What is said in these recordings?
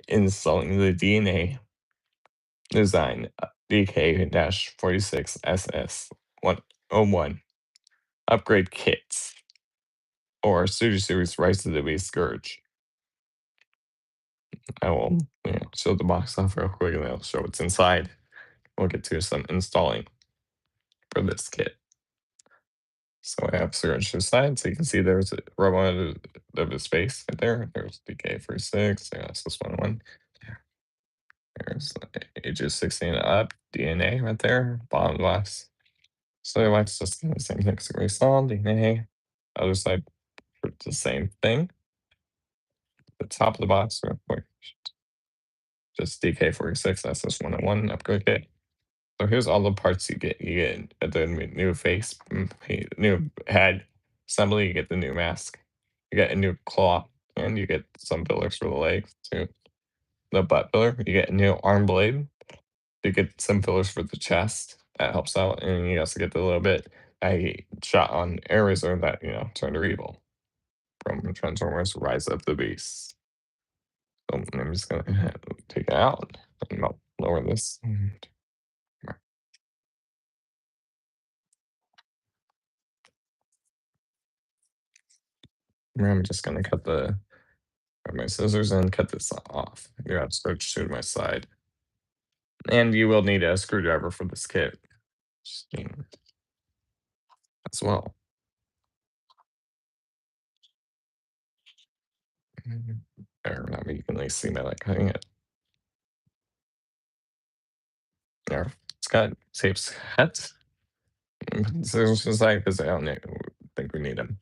installing the DNA design DK-46 SS-101 upgrade kits or Studio Series Rise of the Beast Scourge. I will show the box off real quick and I'll show what's inside. We'll get to some installing for this kit. So I have Scourge to the side, so you can see there's a robot of his face right there. There's DK-46, SS-101. There's ages 16 and up, DNA right there, bottom box. So it's just the same thing. So we saw DNA. Other side, the same thing. The top of the box, real quick. Just DK-46, that's this 101 upgrade kit. So here's all the parts you get. You get the new face, new head assembly. You get the new mask. You get a new claw, and you get some fillers for the legs too. The butt filler. You get a new arm blade. You get some fillers for the chest. That helps out, and you also get the little bit I shot on air razor that turned her evil from Transformers: Rise of the Beast. So I'm just gonna take it out and I'll lower this. I'm just gonna grab my scissors and cut this off. You have stretch to my side, and you will need a screwdriver for this kit as well. There, now you can at least see me like cutting it. There, it's got safe heads. Scissors to the side because I don't think we need them.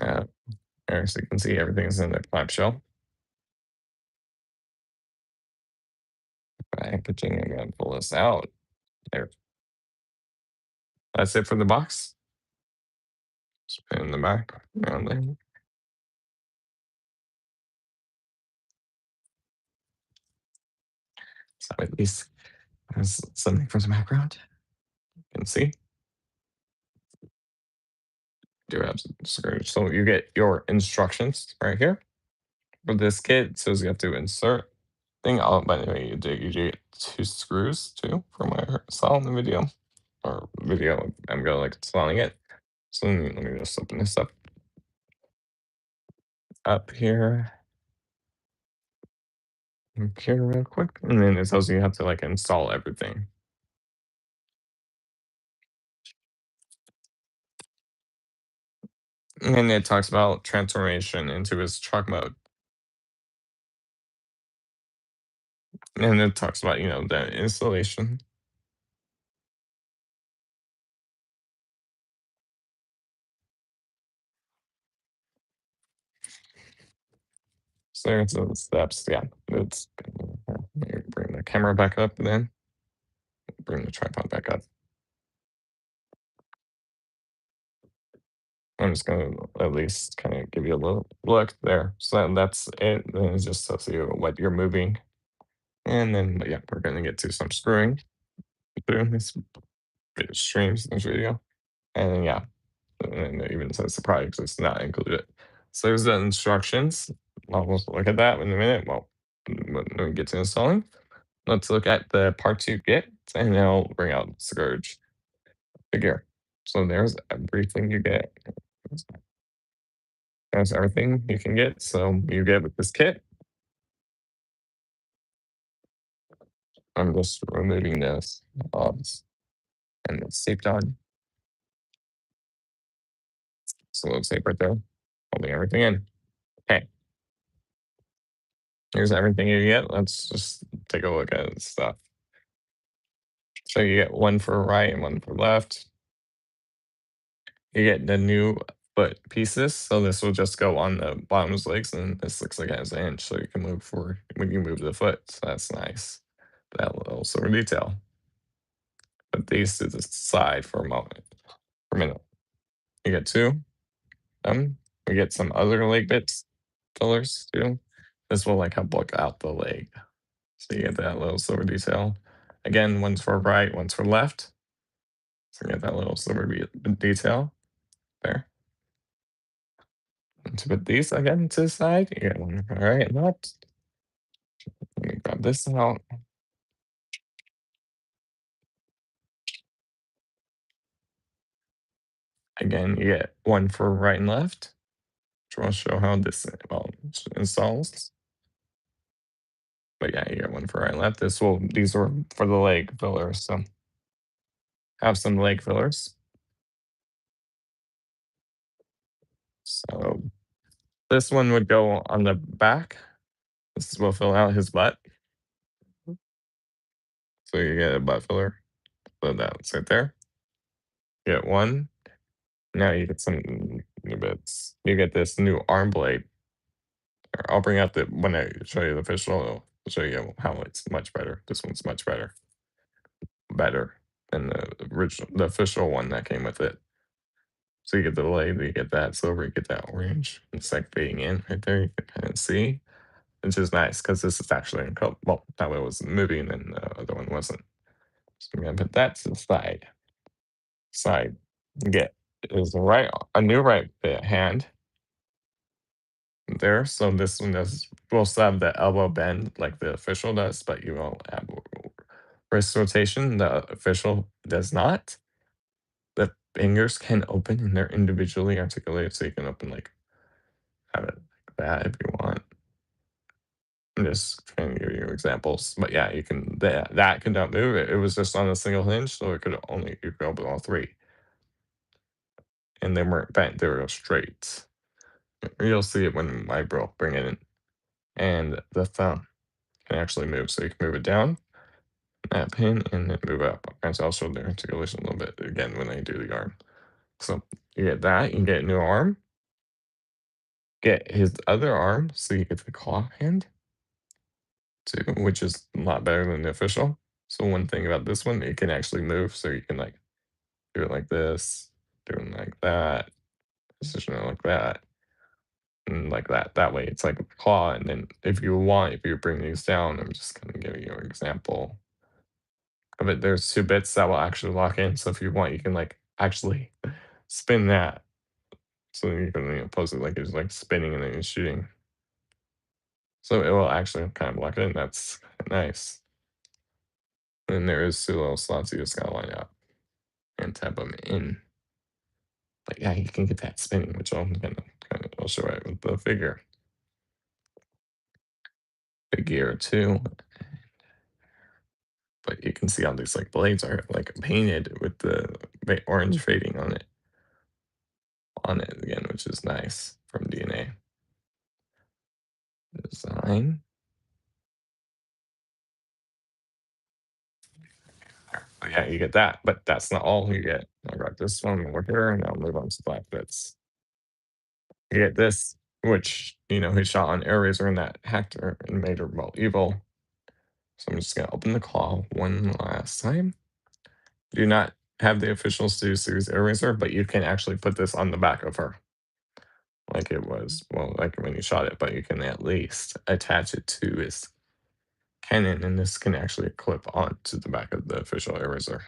There, so you can see everything's in the flap shell. Packaging, I'm gonna pull this out. There. That's it for the box. Just put it in the back. Around there. So at least there's something for the background. You can see. Do have some screws. So you get your instructions right here for this kit. It says you have to insert thing. Oh, by the way, you do get 2 screws too from what I saw in the video. Or video, I'm gonna like installing it. So let me just open this up here. Up here real quick. And then it tells you have to like install everything. And it talks about transformation into his truck mode. And it talks about, the installation. So there's the steps. Yeah. It's bring the camera back up and then bring the tripod back up. I'm just gonna at least kind of give you a little look there. So that's it. Then it just tells you what you're moving. And then yeah, we're gonna get to some screwing through this bit streams in this video. And then yeah. And it even says surprise, it's not included. So there's the instructions. We'll look at that in a minute. Well, when we get to installing, let's look at the parts you get, and then I'll bring out Scourge figure. So there's everything you get. There's everything you can get. So you get with this kit. I'm just removing this obs and it's taped on. So it's tape right there, holding everything in. Okay. Here's everything you get. Let's just take a look at stuff. So you get one for right and one for left. You get the new foot pieces. So this will just go on the bottom's legs, and this looks like it has an inch, so you can move forward when you move the foot. So that's nice. That little silver detail. Put these to the side for a moment. For a minute. You get two. We get some other leg bits fillers too. This will like help block out the leg. So you get that little silver detail. Again, one's for right, one's for left. So you get that little silver detail there. To put these again to the side, you get one for right and left. Let me grab this out. Again, you get one for right and left, which will show how this installs. But yeah, you get one for right and left. These are for the leg fillers, so have some leg fillers. So this one would go on the back. This will fill out his butt. So you get a butt filler. So that's right there. You get one. Now you get some new bits. You get this new arm blade. I'll bring out the when I show you the official. I'll show you how it's much better. This one's much better than the original, the official one that came with it. So you get the blade, you get that silver, you get that orange. It's like fading in right there. You can kind of see, which is nice because this is actually in color. Well, that way it was moving and the other one wasn't. So I'm gonna put that to the side. Get is a new right hand there. So this one does will still have the elbow bend like the official does, but you won't have wrist rotation. The official does not. The fingers can open and they're individually articulated, so you can open like have it like that if you want. I'm just trying to give you examples, but yeah, you can that could not move it. It was just on a single hinge, so it could only you could open all three, and they weren't bent; they were straight. You'll see it when I bro bring it in, and the thumb can actually move, so you can move it down that pin and then move up. And so I'll show the articulation a little bit again when I do the arm. So you get that, you get a new arm, get his other arm, so you get the claw hand too, which is a lot better than the official. So one thing about this one, it can actually move, so you can like do it like this, do it like that, position it like that, and like that. That way, it's like a claw. And then if you want, if you bring these down, I'm just gonna give you an example of it. There's two bits that will actually lock in. So if you want, you can like actually spin that. So you can pose it like it's like spinning and then you're shooting. So it will actually kind of lock in. That's nice. And there is two little slots you just gotta line up and tap them in. But yeah, you can get that spinning, which I'll show it with the figure too. But you can see how these like blades are like painted with the orange fading on it again, which is nice from DNA design. Oh, yeah, you get that, but that's not all you get. I got this one over here, and I'll move on to black bits. You get this, which he shot on Eraser and that hacked her and made her well evil. So I'm just gonna open the claw one last time. Do not have the official Stu Series Eraser, but you can actually put this on the back of her. Like it was, well, like when you shot it, but you can at least attach it to his cannon, and this can actually clip onto the back of the official Eraser.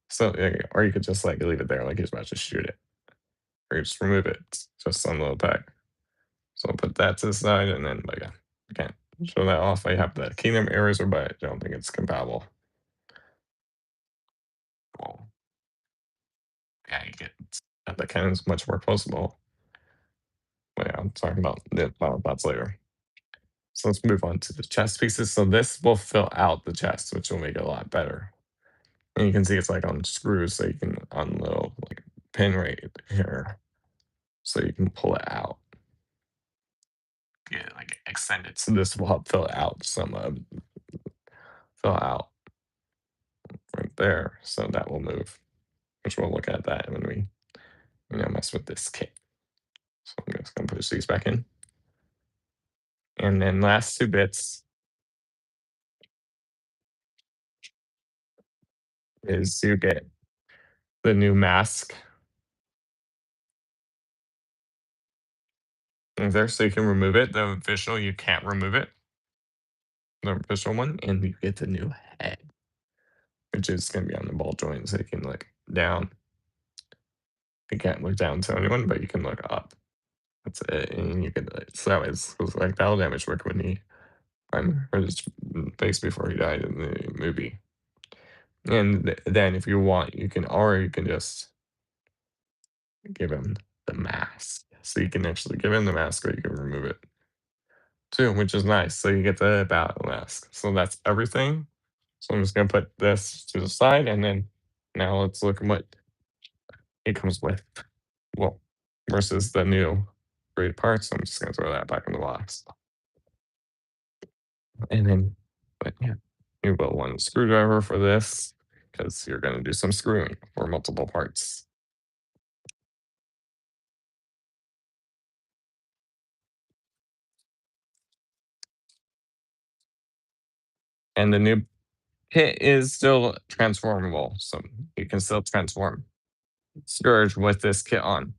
So, yeah, or you could just like leave it there, like he's about to shoot it, or you just remove it, just on the little pack. So I'll put that to the side, and then, but yeah, I can't show that off. I have the Kingdom Eraser, but I don't think it's compatible. Well, yeah, you get the cannon's much more closable. But yeah, I'm talking about the final thoughts later. So let's move on to the chest pieces. So this will fill out the chest, which will make it a lot better. And you can see it's like on screws, so you can on the little like pin right here, so you can pull it out. Get it like extended. So this will help fill out right there. So that will move, which we'll look at that when we mess with this kit. So I'm just gonna push these back in. And then last two bits is you get the new mask right there, so you can remove it. The official, you can't remove it. The official one, and you get the new head, which is gonna be on the ball joint, so you can look down. You can't look down to anyone, but you can look up. That's it, and you can, so that was like battle damage work when he hurt his face before he died in the movie. And then if you want, you can, or you can just give him the mask. So you can actually give him the mask or you can remove it too, which is nice. So you get the battle mask. So that's everything. So I'm just gonna put this to the side and then now let's look at what it comes with. Well, versus the new great parts. I'm just gonna throw that back in the box. And then, but yeah, you will want a screwdriver for this because you're gonna do some screwing for multiple parts. And the new kit is still transformable, so you can still transform Scourge with this kit on.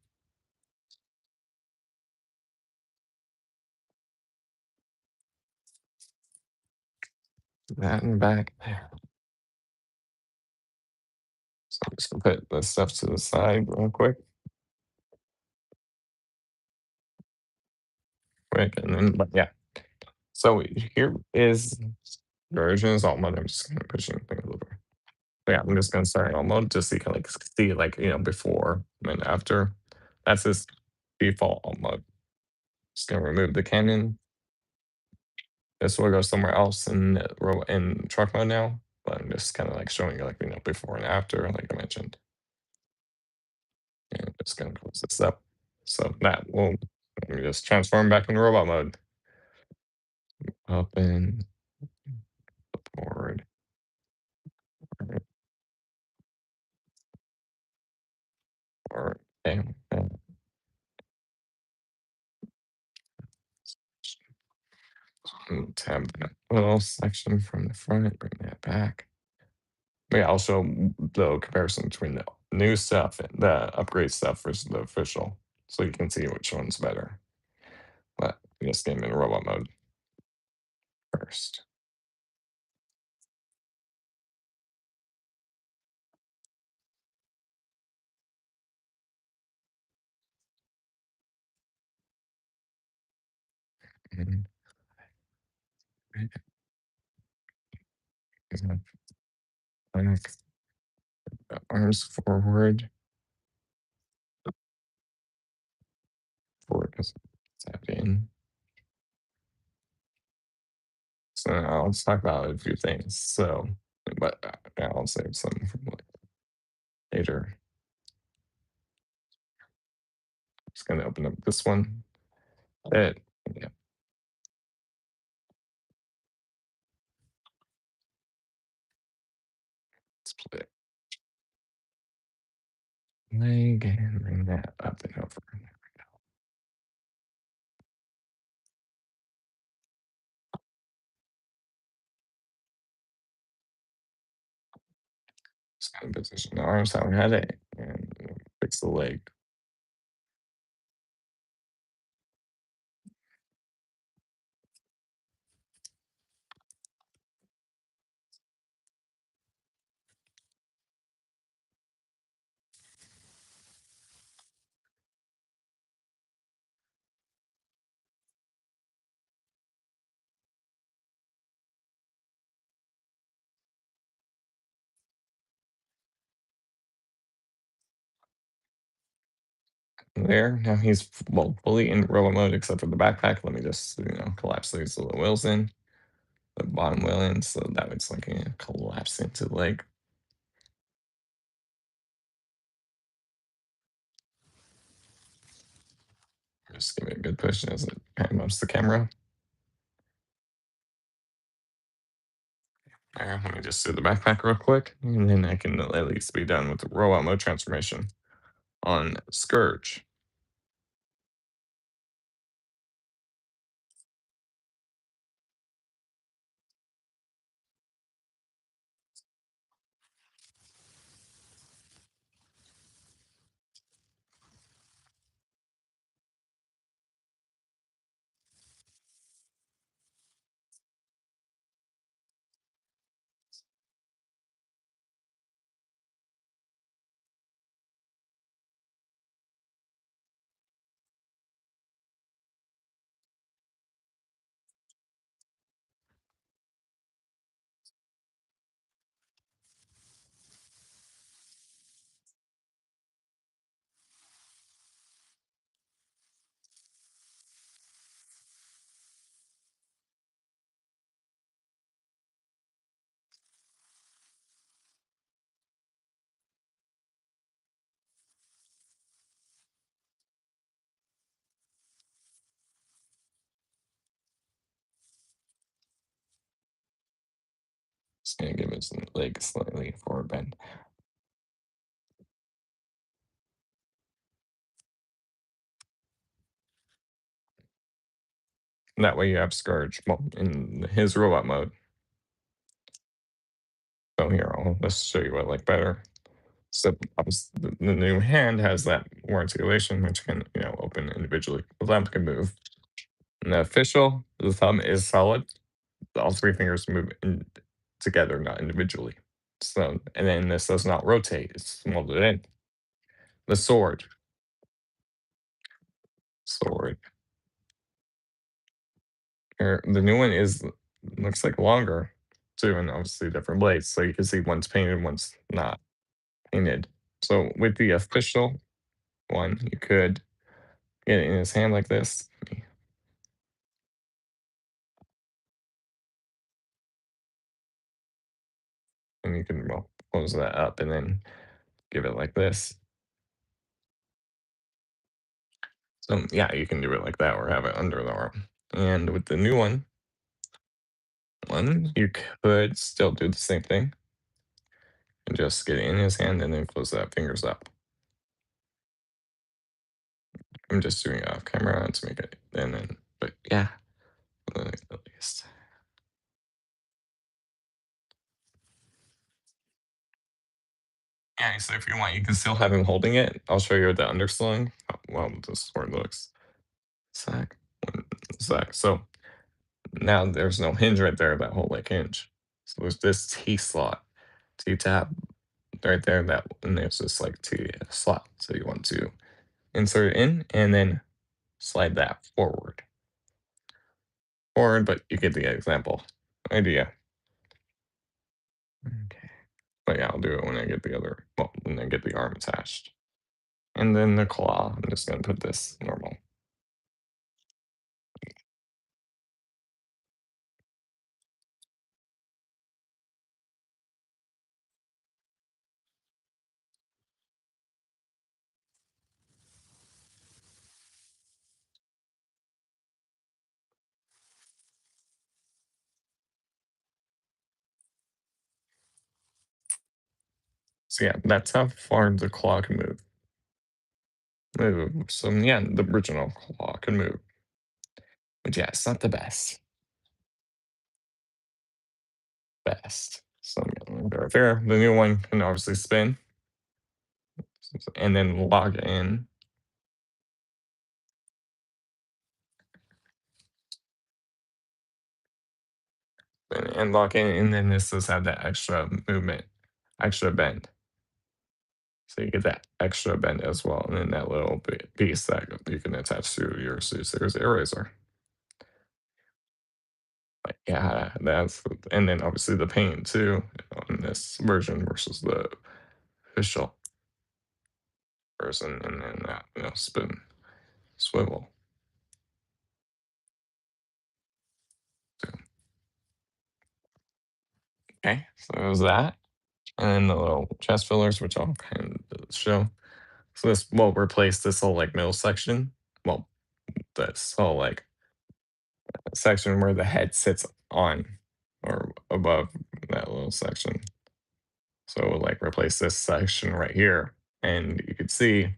That in the back there. So I'm just gonna put this stuff to the side real quick, and then, but yeah. So here is versions alt mode. I'm just gonna push things over. But yeah, I'm just gonna start alt mode just so you can like see like before and after. That's his default alt mode. Just gonna remove the cannon. This will go somewhere else in in truck mode now. But I'm just kind of like showing you like before and after, like I mentioned. And I'm just gonna close this up. So that will, let me just transform back into robot mode. Up and forward. Forward. Okay. Tab that little section from the front, bring that back. Yeah, I'll show the comparison between the new stuff and the upgrade stuff versus the official, so you can see which one's better. But just game in robot mode first. And back, arms forward, forward because tap in. So now let's talk about a few things. So, but yeah, I'll save some for later. Just gonna open up this one. It, yeah, split leg and bring that up and over. Just kind of position the arms how we had it and fix the leg. There, now he's well fully in robot mode except for the backpack. Let me just collapse these little wheels in, the bottom wheel in, so that it's like collapse into the leg. Just give it a good push as it kind of mounts the camera. Let me just do the backpack real quick, and then I can at least be done with the robot mode transformation on Scourge. Just gonna give his leg a slightly forward bend. And that way you have Scourge, well, in his robot mode. So here, I'll let's show you what I like better. So the new hand has that more articulation, which can open individually. The thumb can move. And the official, the thumb is solid. All three fingers move together, not individually. So and then this does not rotate; it's molded in. The sword. The new one is looks like longer too, and obviously different blades. So you can see one's painted, one's not painted. So with the official one, you could get it in his hand like this, and you can well close that up and then give it like this. So yeah, you can do it like that or have it under the arm. And with the new one, you could still do the same thing and just get it in his hand and then close that fingers up. I'm just doing it off camera to make it and then but yeah, at least. Yeah, so if you want, you can still have him holding it. I'll show you the underslung. Well, the sword looks. Sec. One sec. So now there's no hinge right there, that whole like hinge. So there's this T slot. T tab right there, that and there's this like T slot. So you want to insert it in and then slide that forward. Forward, but you get the example. Idea. Okay. But yeah, I'll do it when I get the other well, when I get the arm attached. And then the claw, I'm just gonna put this normal. So yeah, that's how far the claw can move. So yeah, the original claw can move. But yeah, it's not the best. So I'm gonna right there. The new one can obviously spin and then log in and lock in, and then this does have that extra movement, extra bend. So you get that extra bend as well, and then that little piece that you can attach to your scissors eraser. But yeah, that's and then obviously the paint too on this version versus the official version, and then that spin swivel. So, okay, so there's that, and then the little chest fillers, which I'll kind of show. So this will replace this whole like middle section. Well, this whole like section where the head sits on or above that little section. So it will like replace this section right here. And you can see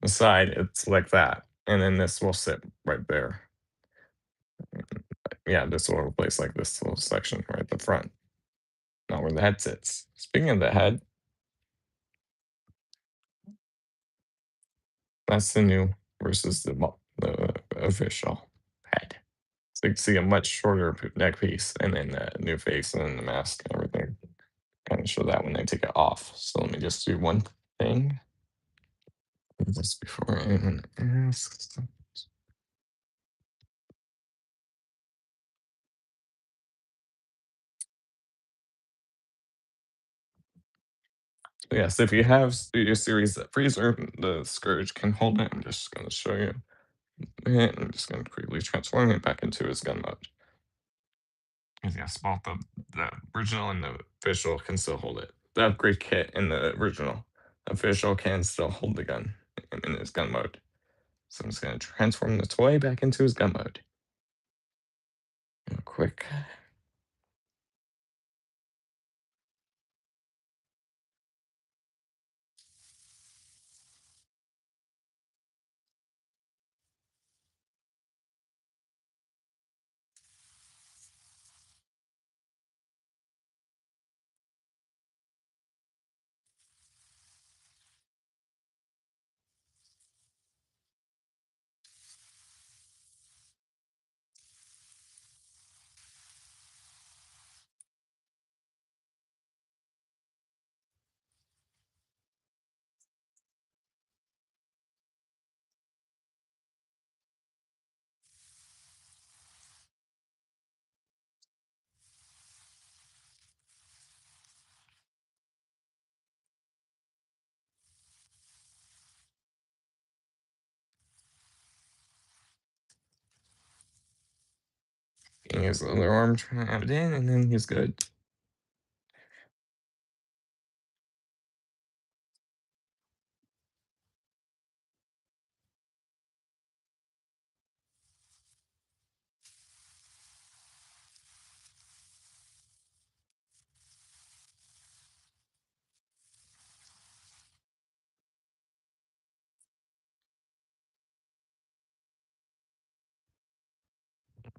the side, it's like that. And then this will sit right there. Yeah, this will replace like this little section right at the front, not where the head sits. Speaking of the head, that's the new versus the official head. So you can see a much shorter neck piece and then the new face and then the mask and everything. Kind of show that when they take it off. So let me just do one thing. Just before anyone asks. Yes, if you have Studio Series Freezer, the Scourge can hold it. I'm just going to show you. And I'm just going to quickly transform it back into his gun mode. 'Cause yes, both the original and the official can still hold it. The upgrade kit and the original official can still hold the gun in his gun mode. So I'm just going to transform the toy back into his gun mode. Real quick. taking his other arm, trying to have it in, and then he's good.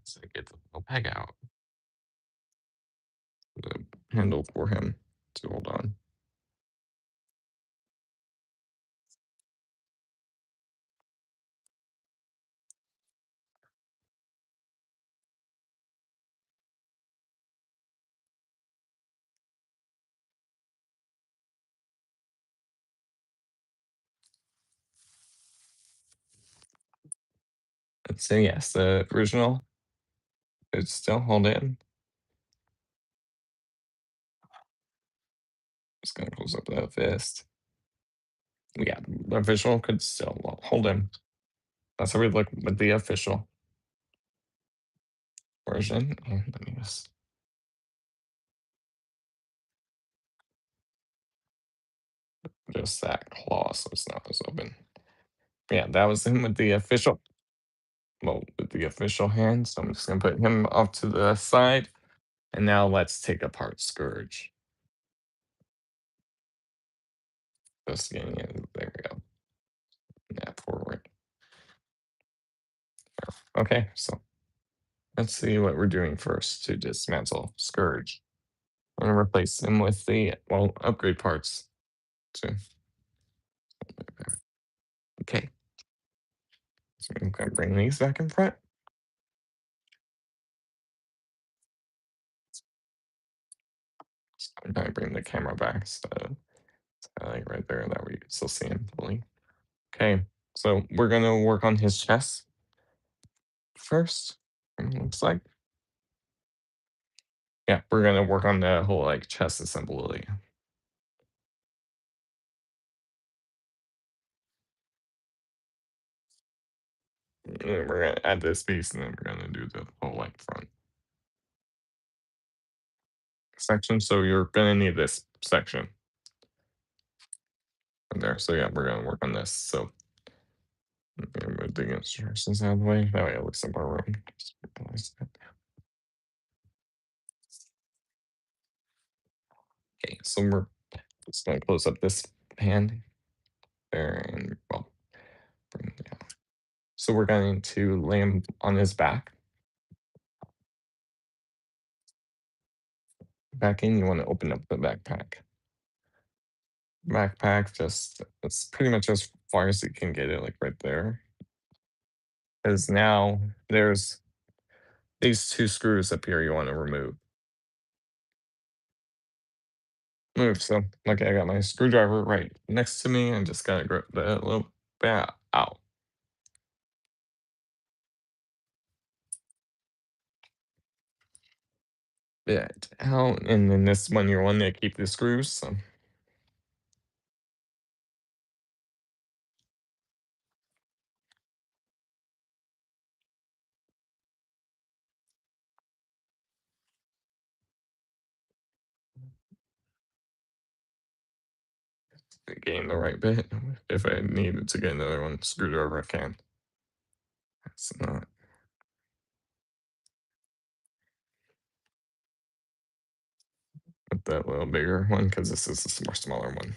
So get the little peg out, the handle for him to hold on. So yes, the original could still hold in. Just gonna close up that fist. Yeah, the official could still hold in. That's how we look with the official version. And let me just that claw so it's not as open. Yeah, that was him with the official. Well, with the official hand. So I'm just gonna put him off to the side. And now let's take apart Scourge. Just getting it. There we go. Yeah, forward. Okay, so let's see what we're doing first to dismantle Scourge. I'm gonna replace him with the upgrade parts. So okay. So I'm gonna bring these back in front. So I'm gonna bring the camera back so like right there that we can still see him fully. Okay, so we're gonna work on his chest first. It looks like. Yeah, we're gonna work on the whole like chest assembly. And then we're gonna add this piece and then we're gonna do the whole like front section. So you're gonna need this section in there. So yeah, we're gonna work on this. So I'm gonna move the instructions out of the way. That way it looks like more room. Just realize that. Okay, so we're just gonna close up this hand there and well bring it down. So we're going to lay him on his back. Back in, you want to open up the backpack. Backpack, just it's pretty much as far as you can get it, like right there. Because now there's these two screws up here you want to remove. Move. So, like, I got my screwdriver right next to me and just gotta grab the little bit out. Bit out, and then this one you want to keep the screws. So, getting the right bit. If I needed to get another one screwdriver, I can. That's not. With that little bigger one because this is a more smaller one.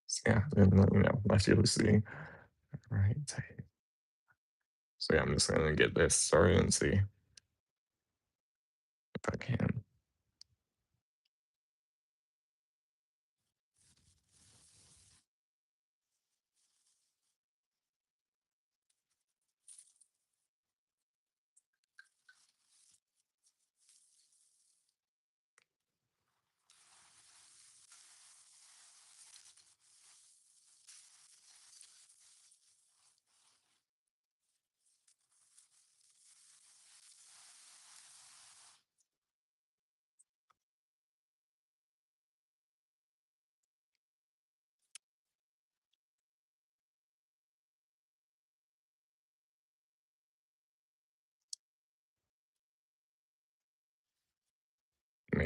So yeah, and let me know if you see. Right. So yeah, I'm just gonna get this started and see if I can.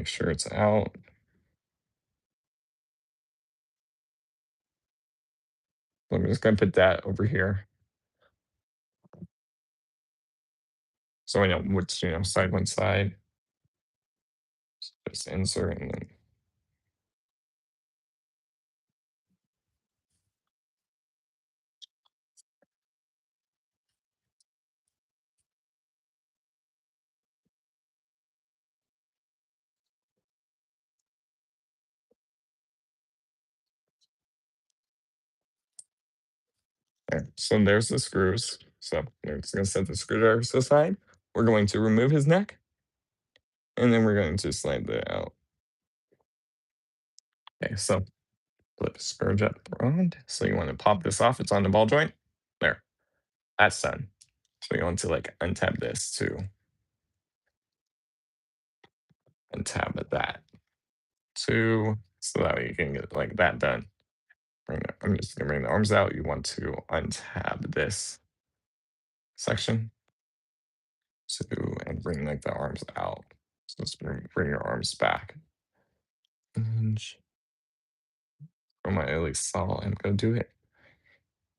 make sure it's out. I'm just gonna put that over here. So I know which, side one side. Just insert and then there. So there's the screws. So we're just gonna set the screwdrivers to the side. We're going to remove his neck, and then we're going to slide that out. Okay, so flip the screw up around. So you want to pop this off. It's on the ball joint. There. That's done. So you want to like untab this to untab that too. So that way you can get like that done. I'm just gonna bring the arms out. You want to untab this section and bring like the arms out. So just bring your arms back. And from my at least saw, I'm gonna do it.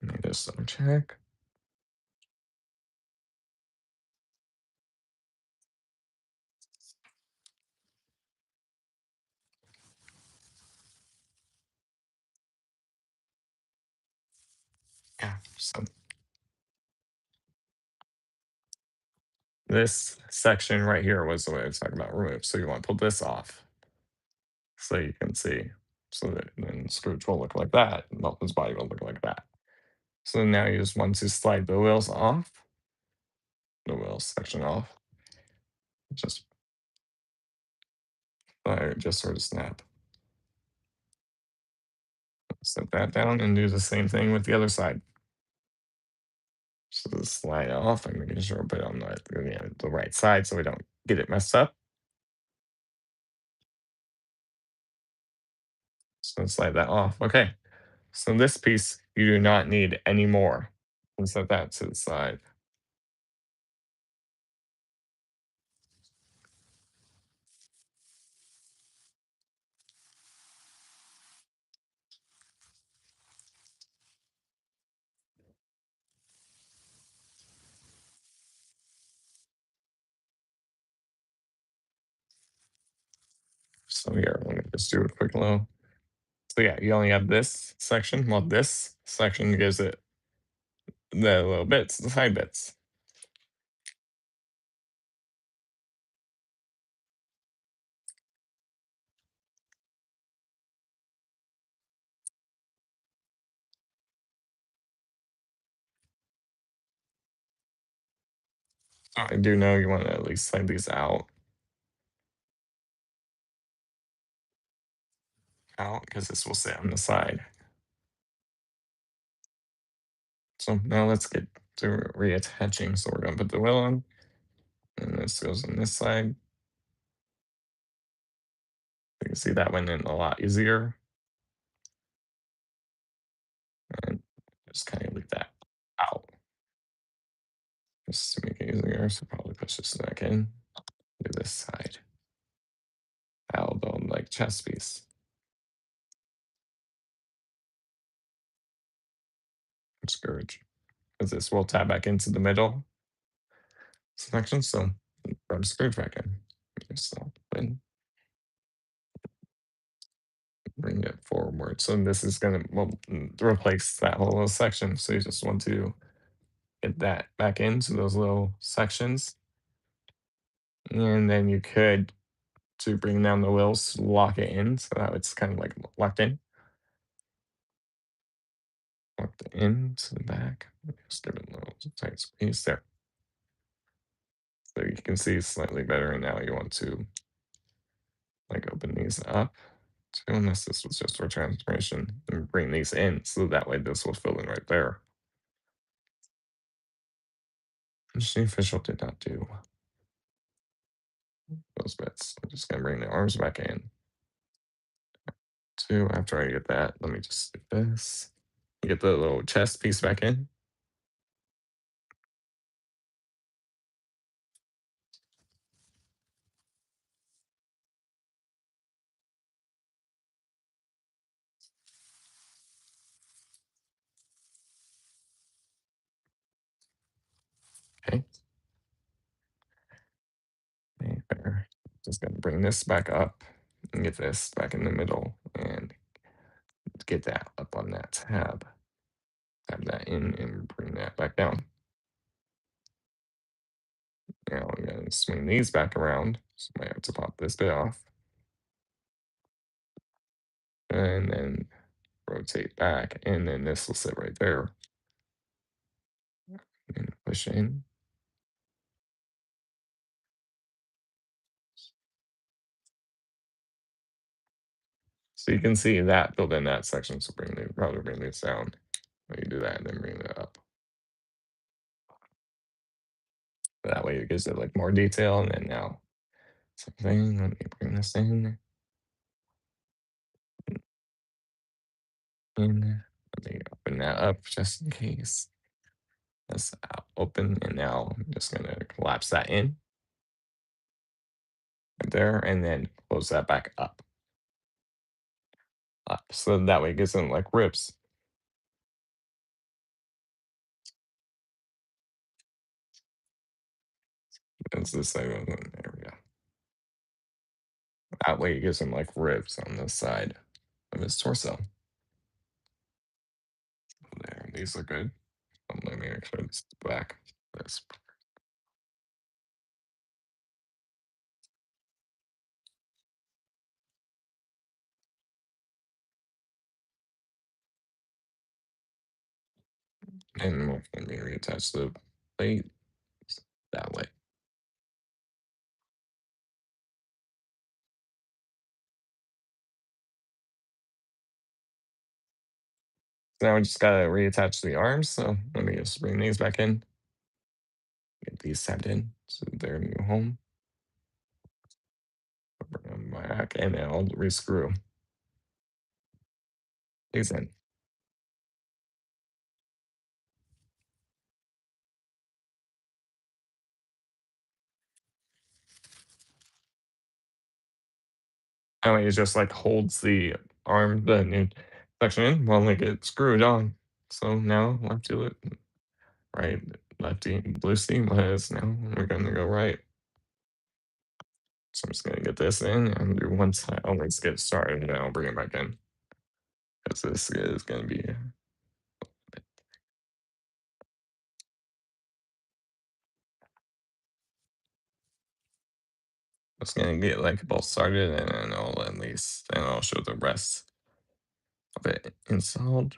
Let me just double check. Yeah. So this section right here was the way I was talking about remove. So you want to pull this off so you can see. So that then Scrooge will look like that, and Melton's body will look like that. So now you just want to slide the wheels off, the wheels section off. Just just sort of snap. Set that down and do the same thing with the other side. So just slide off and making sure we put it on the right side so we don't get it messed up. So slide that off. Okay. So this piece you do not need anymore. And set that to the side. So here, let me just do a quick low. So yeah, you only have this section. Well, this section gives it the little bits, the side bits. I do know you want to at least slide these out because this will sit on the side. So now let's get to reattaching. So we're gonna put the wheel on, and this goes on this side. You can see that went in a lot easier. And just kind of leave that out. Just to make it easier. So probably push this back in. Do this side. Elbow like chest piece. Scourge. Because this will tab back into the middle section. So from Scourge back in. Just open. Bring it forward. So this is gonna replace that whole little section. So you just want to get that back into those little sections. And then you could to bring down the wheels, lock it in so that it's kind of like locked in. Locked in to the back. Just give it a little tight squeeze there. So you can see slightly better. And now you want to like open these up. So unless this was just for transformation and bring these in. So that way this will fill in right there. Which the official did not do those bits. I'm just gonna bring the arms back in. Two, after I get that, let me just do this. Get the little chest piece back in. Okay. Okay, there. Just gonna bring this back up and get this back in the middle and get that up on that tab. Tab that in and bring that back down. Now I'm gonna swing these back around. So I have to pop this bit off. And then rotate back. And then this will sit right there. And push in. So you can see that build in that section. So probably bring this down. When you do that and then bring it up. That way it gives it like more detail. And then now same thing. Let me bring this in. Let me open that up just in case. That's open. And now I'm just gonna collapse that in right there and then close that back up. So that way it gives them like ribs. It's the same. There we go. That way it gives him like ribs on the side of his torso. There, these look good. Let me make sure this is back. This. And let me reattach the plate that way. Now we just gotta reattach the arms. So let me just bring these back in. Get these tapped in. So they're new home. Bring them back and then I'll rescrew these in. That way it just like holds the arm, the new section in while they get screwed on. So now left to it. Right, lefty, blue steam was now we're gonna go right. So I'm just gonna get this in and do one side. I'll let's get started and then I'll bring it back in. Because this is gonna be just gonna get like both started and then I'll at least and I'll show the rest of it installed.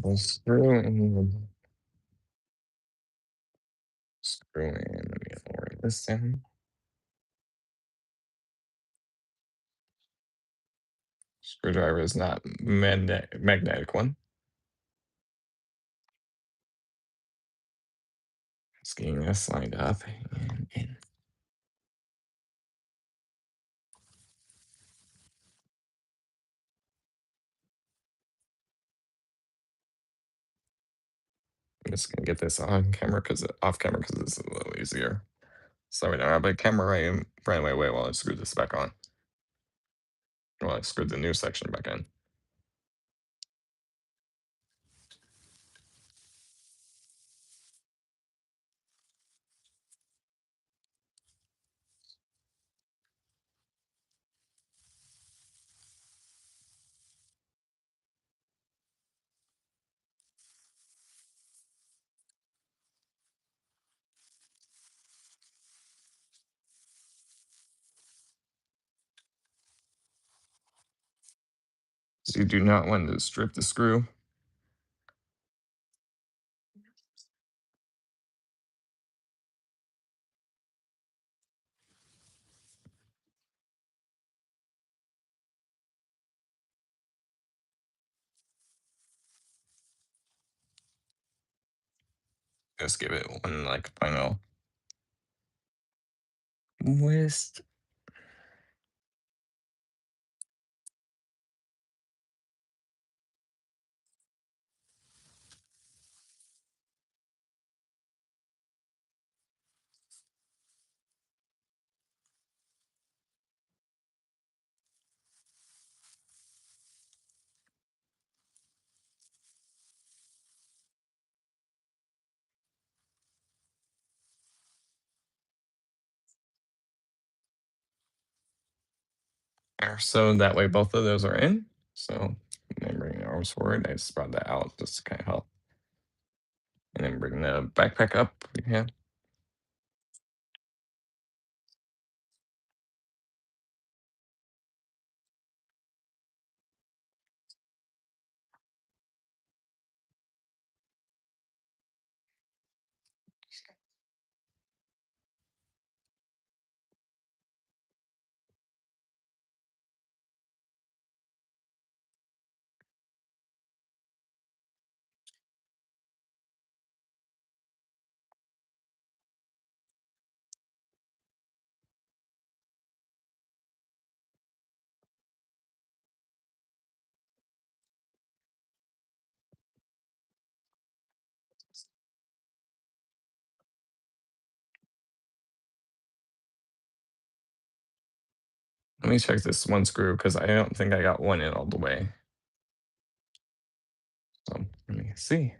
We'll screw and screw in. Let me lower this down. Screwdriver is not magnetic one. Just getting this lined up and in. I'm just gonna get this on camera because off camera because it's a little easier. So we don't have a camera right in front of my way while I screw this back on. While I screw the new section back in. So you do not want to strip the screw. Just give it one like final twist. There. So that way both of those are in. So then bring the arms forward. I just brought that out just to kind of help. And then bring the backpack up. Yeah. Let me check this one screw because I don't think I got one in all the way. So let me see.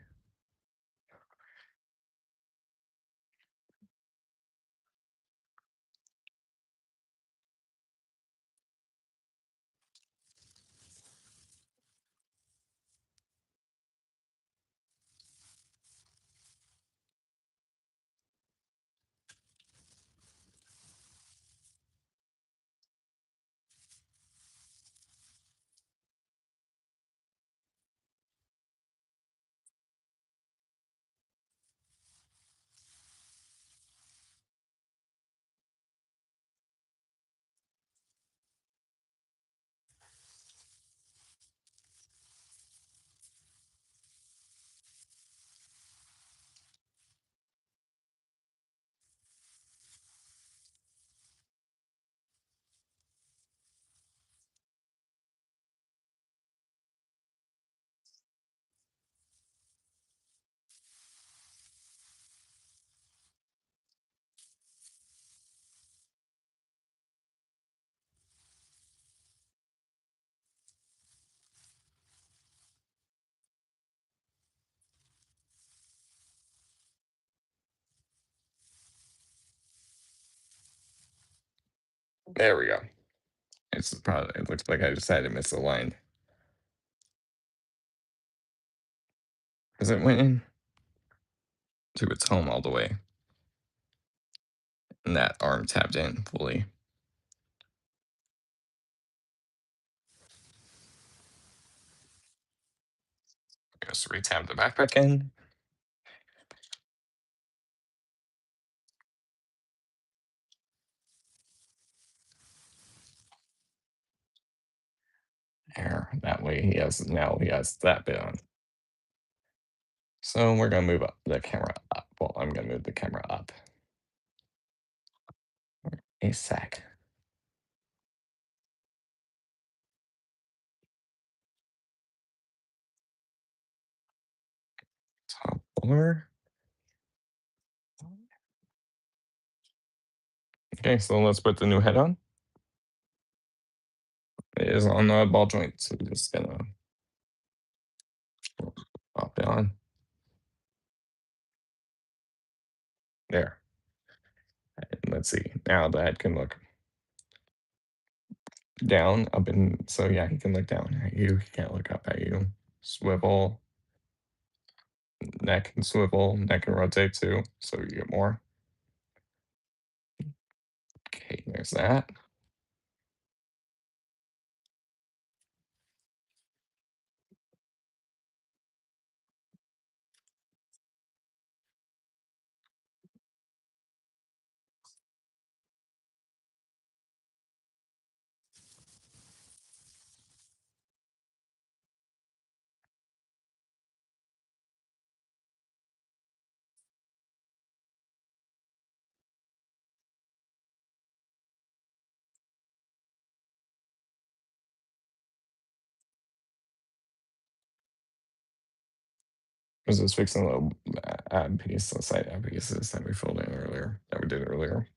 There we go. It's probably it looks like I just had to miss a line. Because it went in to its home all the way. And that arm tapped in fully. Just re-tab the backpack in. There. That way he has that bit on. So we're gonna move up the camera up. Well, I'm gonna move the camera up a sec. Top floor. Okay, so let's put the new head on. It is on the ball joint, so we're just gonna pop it on. There. And let's see. Now the head can look down, up, and so yeah, he can look down at you. He can't look up at you. Swivel, neck and swivel, neck and rotate too, so you get more. Okay, there's that. I was just fixing a little ad piece, the site ad pieces that we filled in earlier, that we did earlier.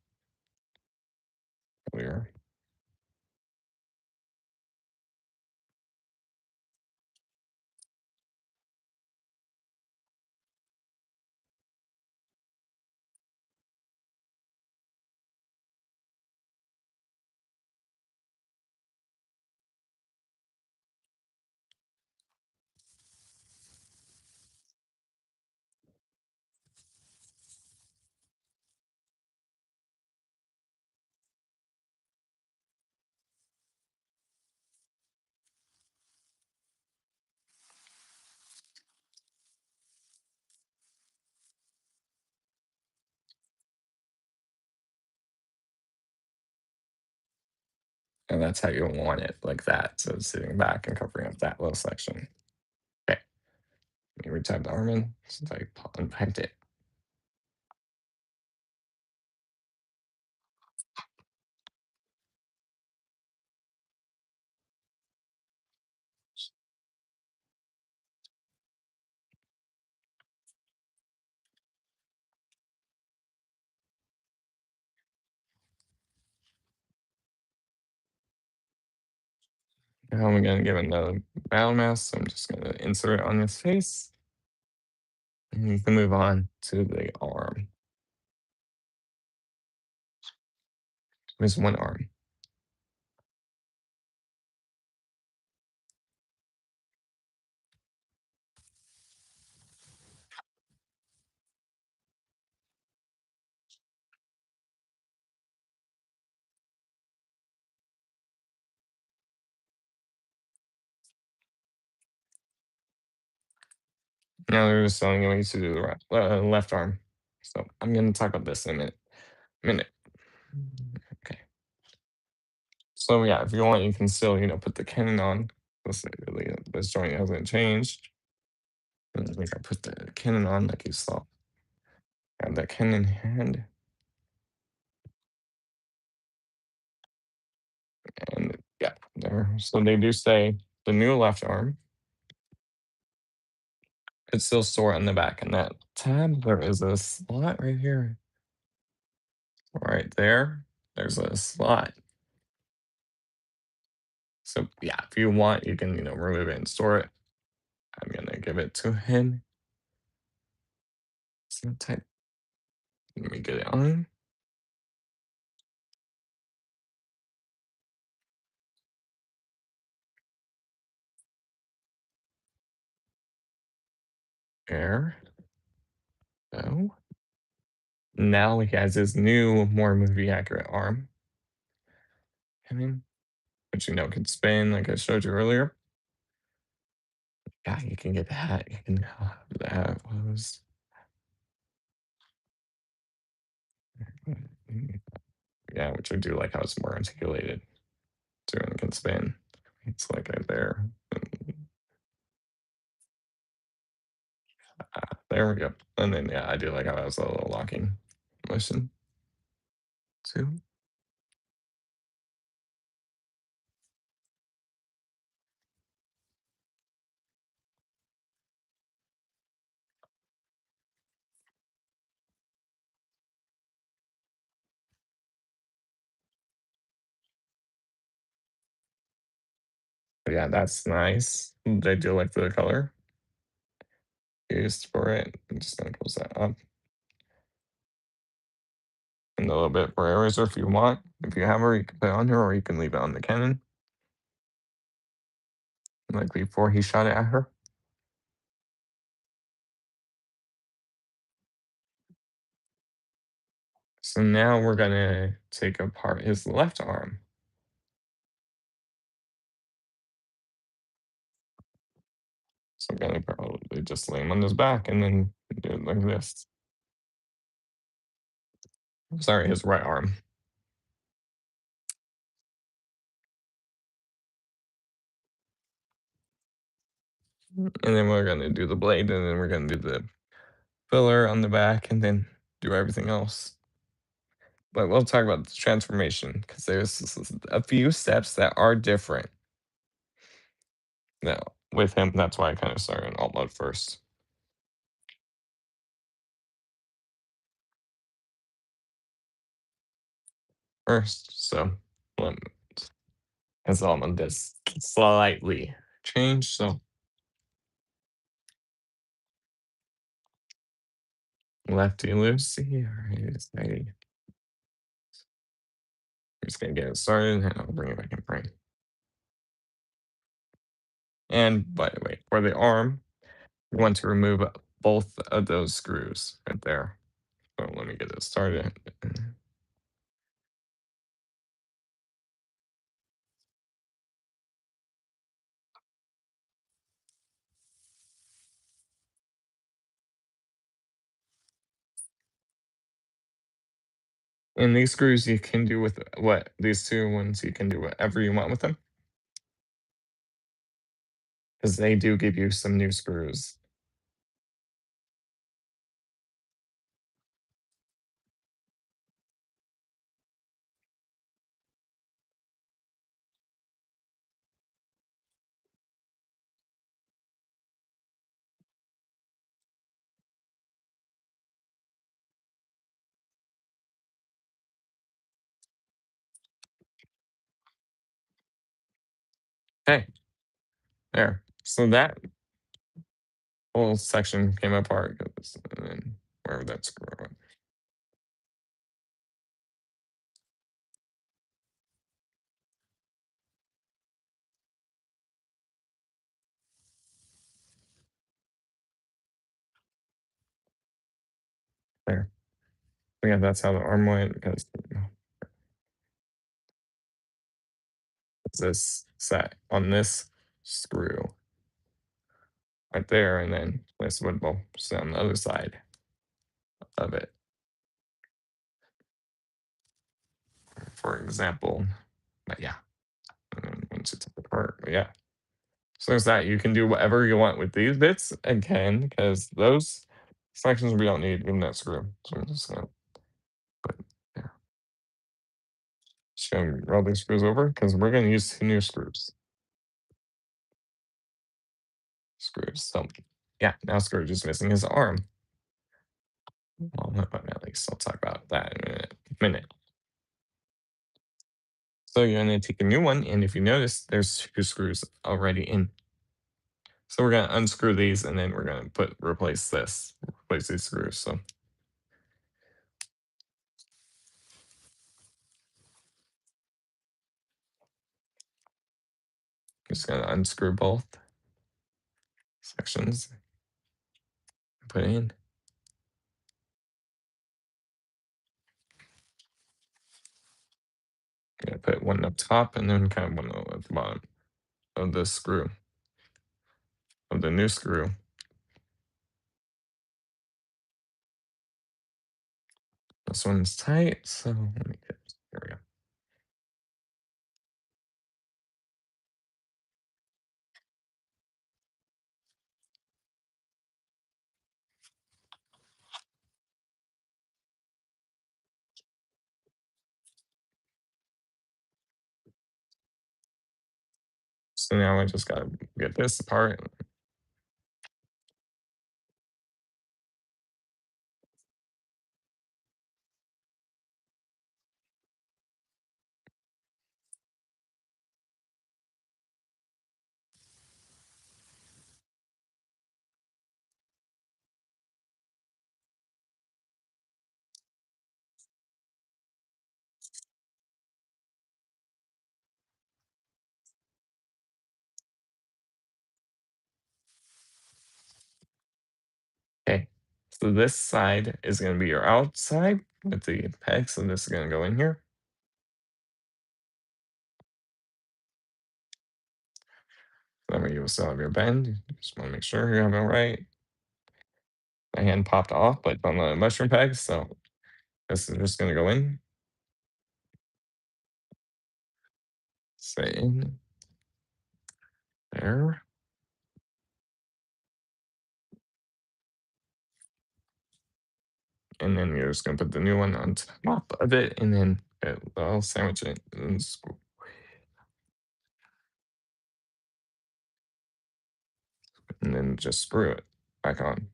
And that's how you want it, like that. So it's sitting back and covering up that little section. Okay, let me retype the arm in since I unpacked it. Now I'm gonna give it another battle mask, so I'm just gonna insert it on his face. And you can move on to the arm. There's one arm. Now they're just telling you what to do the left arm. So I'm gonna talk about this in a minute. Okay. So yeah, if you want, you can still, put the cannon on. Let's say really this joint hasn't changed. And I think I put the cannon on like you saw. Have that cannon hand. And yeah, there. So they do say the new left arm. It's still stored on the back. And that tab, there is a slot right here. Right there. There's a slot. So yeah, if you want, you can, remove it and store it. I'm gonna give it to him. So type. Let me get it on. There. So now he has his new, more movie accurate arm. I mean, which can spin like I showed you earlier. Yeah, you can get that. You can have that was yeah, which I do like how it's more articulated. So it can spin. It's like right there. There we go. And then yeah, I do like how it has a little locking motion too. But yeah, that's nice. I do like the color used for it. I'm just gonna close that up. And a little bit for eraser if you want. If you have her, you can put it on her or you can leave it on the cannon. Like before he shot it at her. So now we're gonna take apart his left arm. So I'm gonna probably just lay him on his back and then do it like this. Sorry, his right arm. And then we're gonna do the blade and then we're gonna do the filler on the back and then do everything else. But we'll talk about the transformation because there's a few steps that are different. Now, with him, that's why I kind of started in alt mode first. first. So let as all of this slightly change. So lefty loosey, righty. I'm just gonna get it started and I'll bring it back in frame. And by the way, for the arm, we want to remove both of those screws right there. So let me get this started. And these screws you can do with what these two ones you can do whatever you want with them. Because they do give you some new screws. Okay, there. So that whole section came apart, and then wherever that screw went. There. Yeah, that's how the arm went because this set on this screw right there, and then this would bolt sit on the other side of it. For example, but yeah, and then once it's apart, but yeah. So there's that. You can do whatever you want with these bits again, because those sections we don't need in that screw. So I'm just gonna put yeah. Just gonna roll these screws over because we're gonna use two new screws. Screws. So yeah, now Scrooge is missing his arm. Well, not at least I'll talk about that in a minute. So you're gonna take a new one, and if you notice, there's two screws already in. So we're gonna unscrew these, and then we're gonna replace these screws. So just gonna unscrew both sections, put it in. Gonna put one up top, and then kind of one at the bottom of the screw of the new screw. This one's tight, so let me get here we go. So now I just gotta get this apart. Okay. So this side is gonna be your outside with the peg. So this is gonna go in here. That way you will still have your bend. You just want to make sure you have it right. My hand popped off, but on the mushroom peg, so this is just gonna go in. Say in there. And then you're just gonna put the new one on top of it, and then I'll sandwich it and then just screw it back on.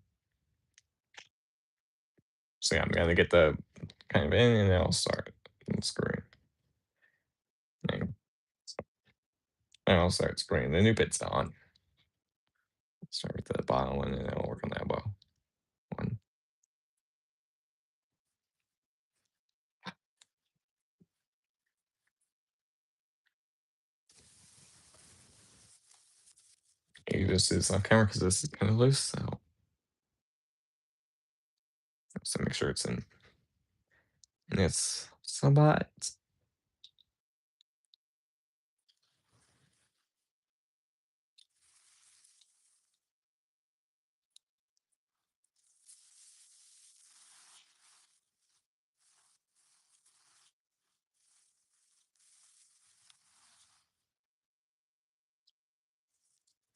So yeah, I'm gonna get the kind of in, and then I'll start screwing. And I'll start spraying the new bits on. Start with the bottom one, and then I'll work on the elbow one. You just do this off camera because this is kind of loose, so make sure it's in its spot.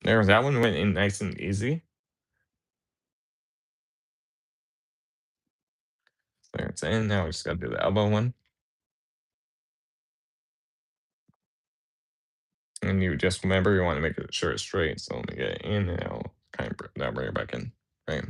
There, that one went in nice and easy. There it's in. Now we just gotta do the elbow one. And you just remember you want to make sure it's straight. So let me get it in and I'll kind of now bring it back in. Right.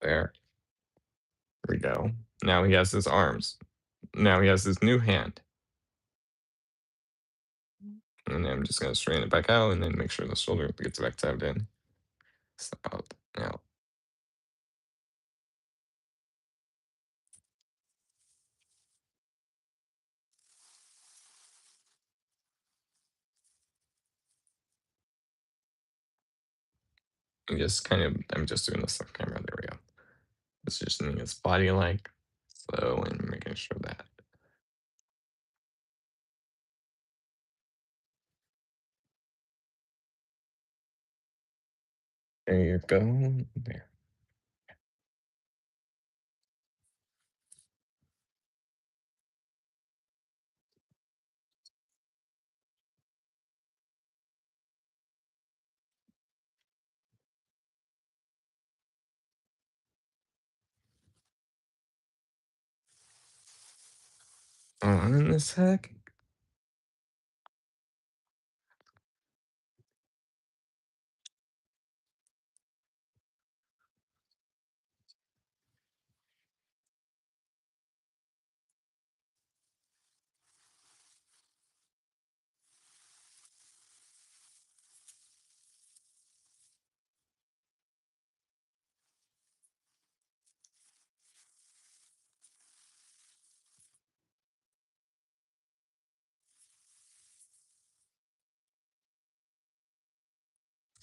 There we go. Now he has his arms. Now he has his new hand. And then I'm just gonna straighten it back out and then make sure the shoulder gets back tabbed in. So now I'm just doing this off camera. There we go. Positioning his body like so and making sure that there you go. There. On a sec.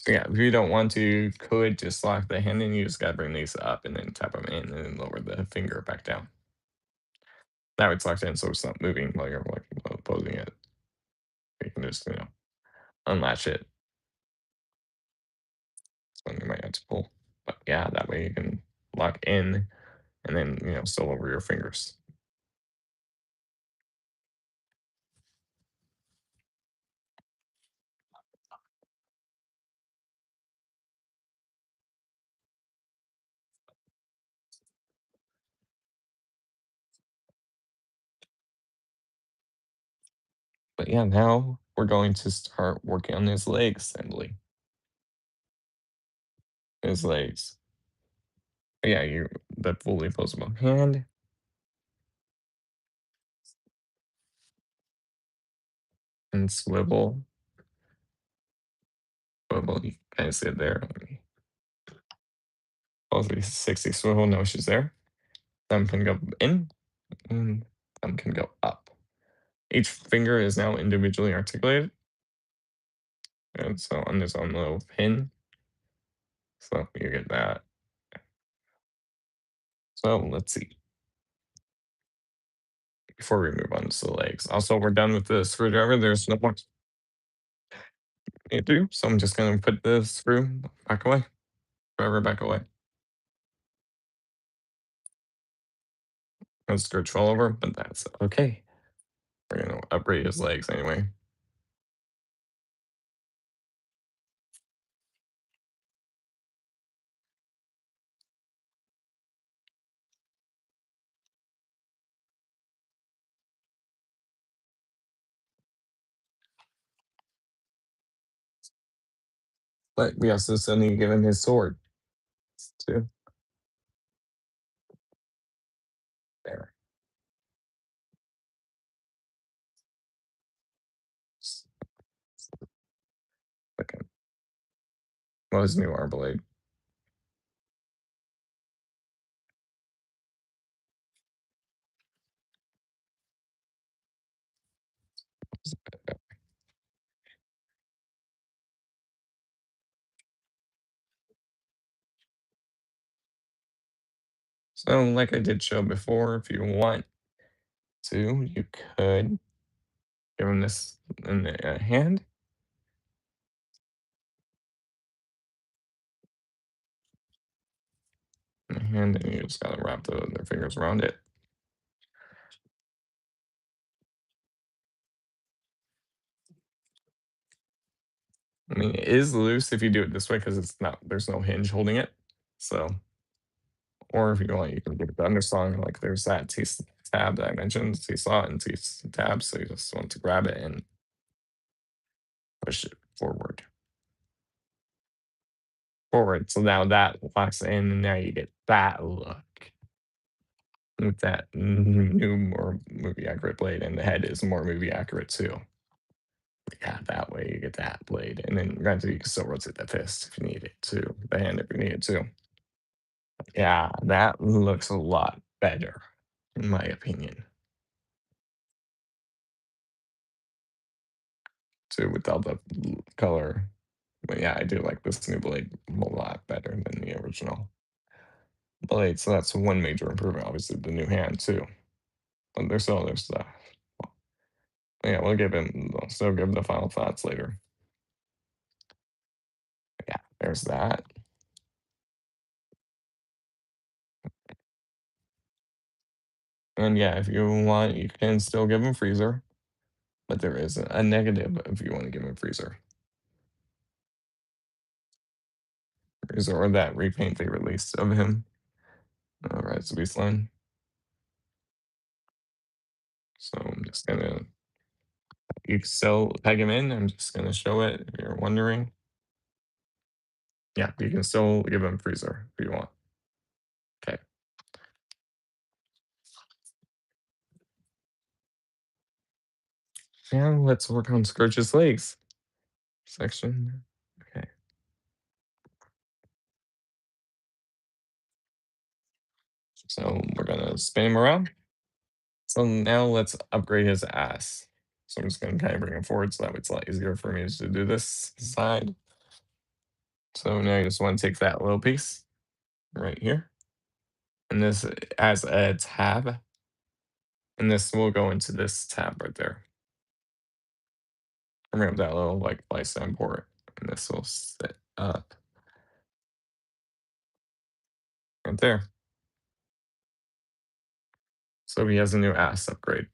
So yeah, if you don't want to, you could just lock the hand and you just gotta bring these up and then tap them in and then lower the finger back down. Now it's locked in, so it's not moving while you're like posing it. You can just unlatch it. So you might have to pull, but yeah, that way you can lock in and then still over your fingers. But yeah, now we're going to start working on his leg assembly. His legs. Yeah, the fully posable hand and swivel. Swivel, you kind of see it there. Let me, oh, 360 swivel, no issues there. Thumb can go in and thumb can go up. Each finger is now individually articulated. And so on this own little pin. So you get that. So let's see. Before we move on to the legs. Also, we're done with the screwdriver. There's no more to do. So I'm just going to put the screw back away. Screwdriver back away. No screw all over, but that's okay. We're gonna upgrade his legs anyway. But we also still need to give him his sword too. There. Okay. Well, his new arm blade. So, like I did show before, if you want to, you could give him this in the hand, and you just gotta wrap their fingers around it. I mean, it is loose if you do it this way because it's not. There's no hinge holding it. So, or if you want, you can give it the undersong. Like there's that T tab that I mentioned, T slot and T tab. So you just want to grab it and push it forward. Forward. So now that locks in, and now you get that look with that new, more movie accurate blade, and the head is more movie accurate too. Yeah, that way you get that blade, and then granted you can still rotate that fist if you need it to, the hand if you need it to. Yeah, that looks a lot better, in my opinion, too, without the color. But yeah, I do like this new blade a lot better than the original blade. So that's one major improvement. Obviously, the new hand too. But there's still other stuff. Yeah, we'll still give him the final thoughts later. Yeah, there's that. And yeah, if you want, you can still give him freezer, but there is a negative if you want to give him freezer. Freezer or that repaint they released of him. Rise of Eastline. So I'm just gonna you can still peg him in. I'm just gonna show it if you're wondering. Yeah, you can still give him freezer if you want. Okay. Now let's work on Scourge's legs section. Okay. So we're gonna spin him around. So now let's upgrade his ass. So I'm just gonna kind of bring him forward so that way it's a lot easier for me to do this side. So now you just want to take that little piece right here. And this as a tab. And this will go into this tab right there. Bring up that little like lifetime port. And this will sit up right there. So he has a new ass upgrade.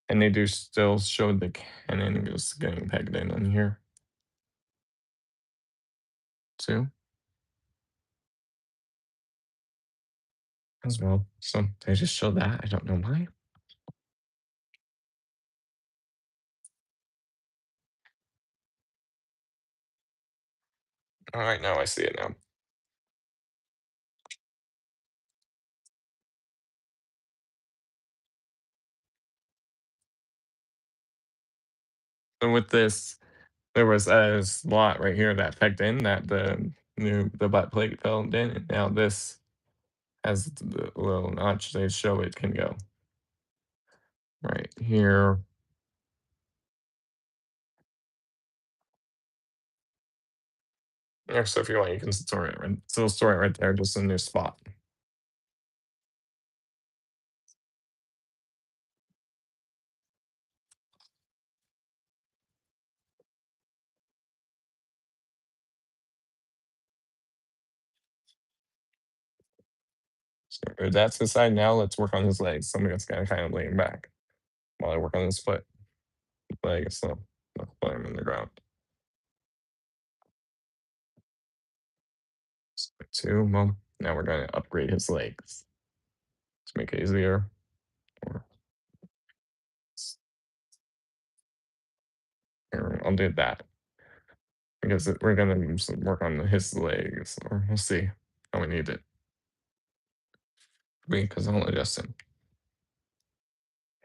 And they do still show the cannon just getting pegged in on here too as well. So they just show that. I don't know why. All right, now I see it now. So with this, there was a slot right here that pegged in that the butt plate fell in, and now this has the little notch they show it can go right here. Yeah, so if you want, you can store it right, still store it right there, just in this spot. So that's the side. Now let's work on his legs. So I'm just gonna kind of lay him back. while I work on this foot. But I guess I'll put him in the ground. Split two. Well, now we're gonna upgrade his legs to make it easier. Or here, I'll do that because we're gonna work on his legs, or we'll see how we need it. Because I'll adjust him.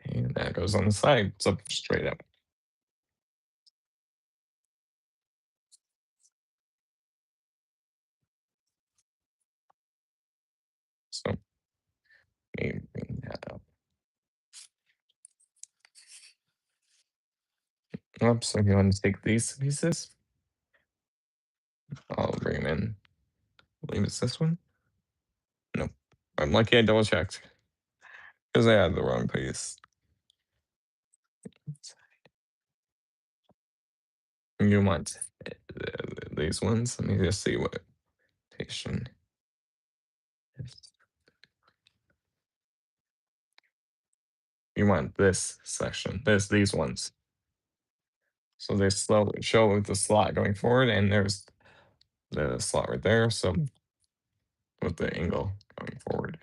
And that goes on the side, so straight up. So maybe bring that up. So you want to take these pieces? I'll bring them in. I believe it's this one. No, I'm lucky I double checked because I had the wrong piece. You want these ones? Let me just see what station is. You want this section, these ones. So they show with the slot going forward, and there's the slot right there. So with the angle going forward,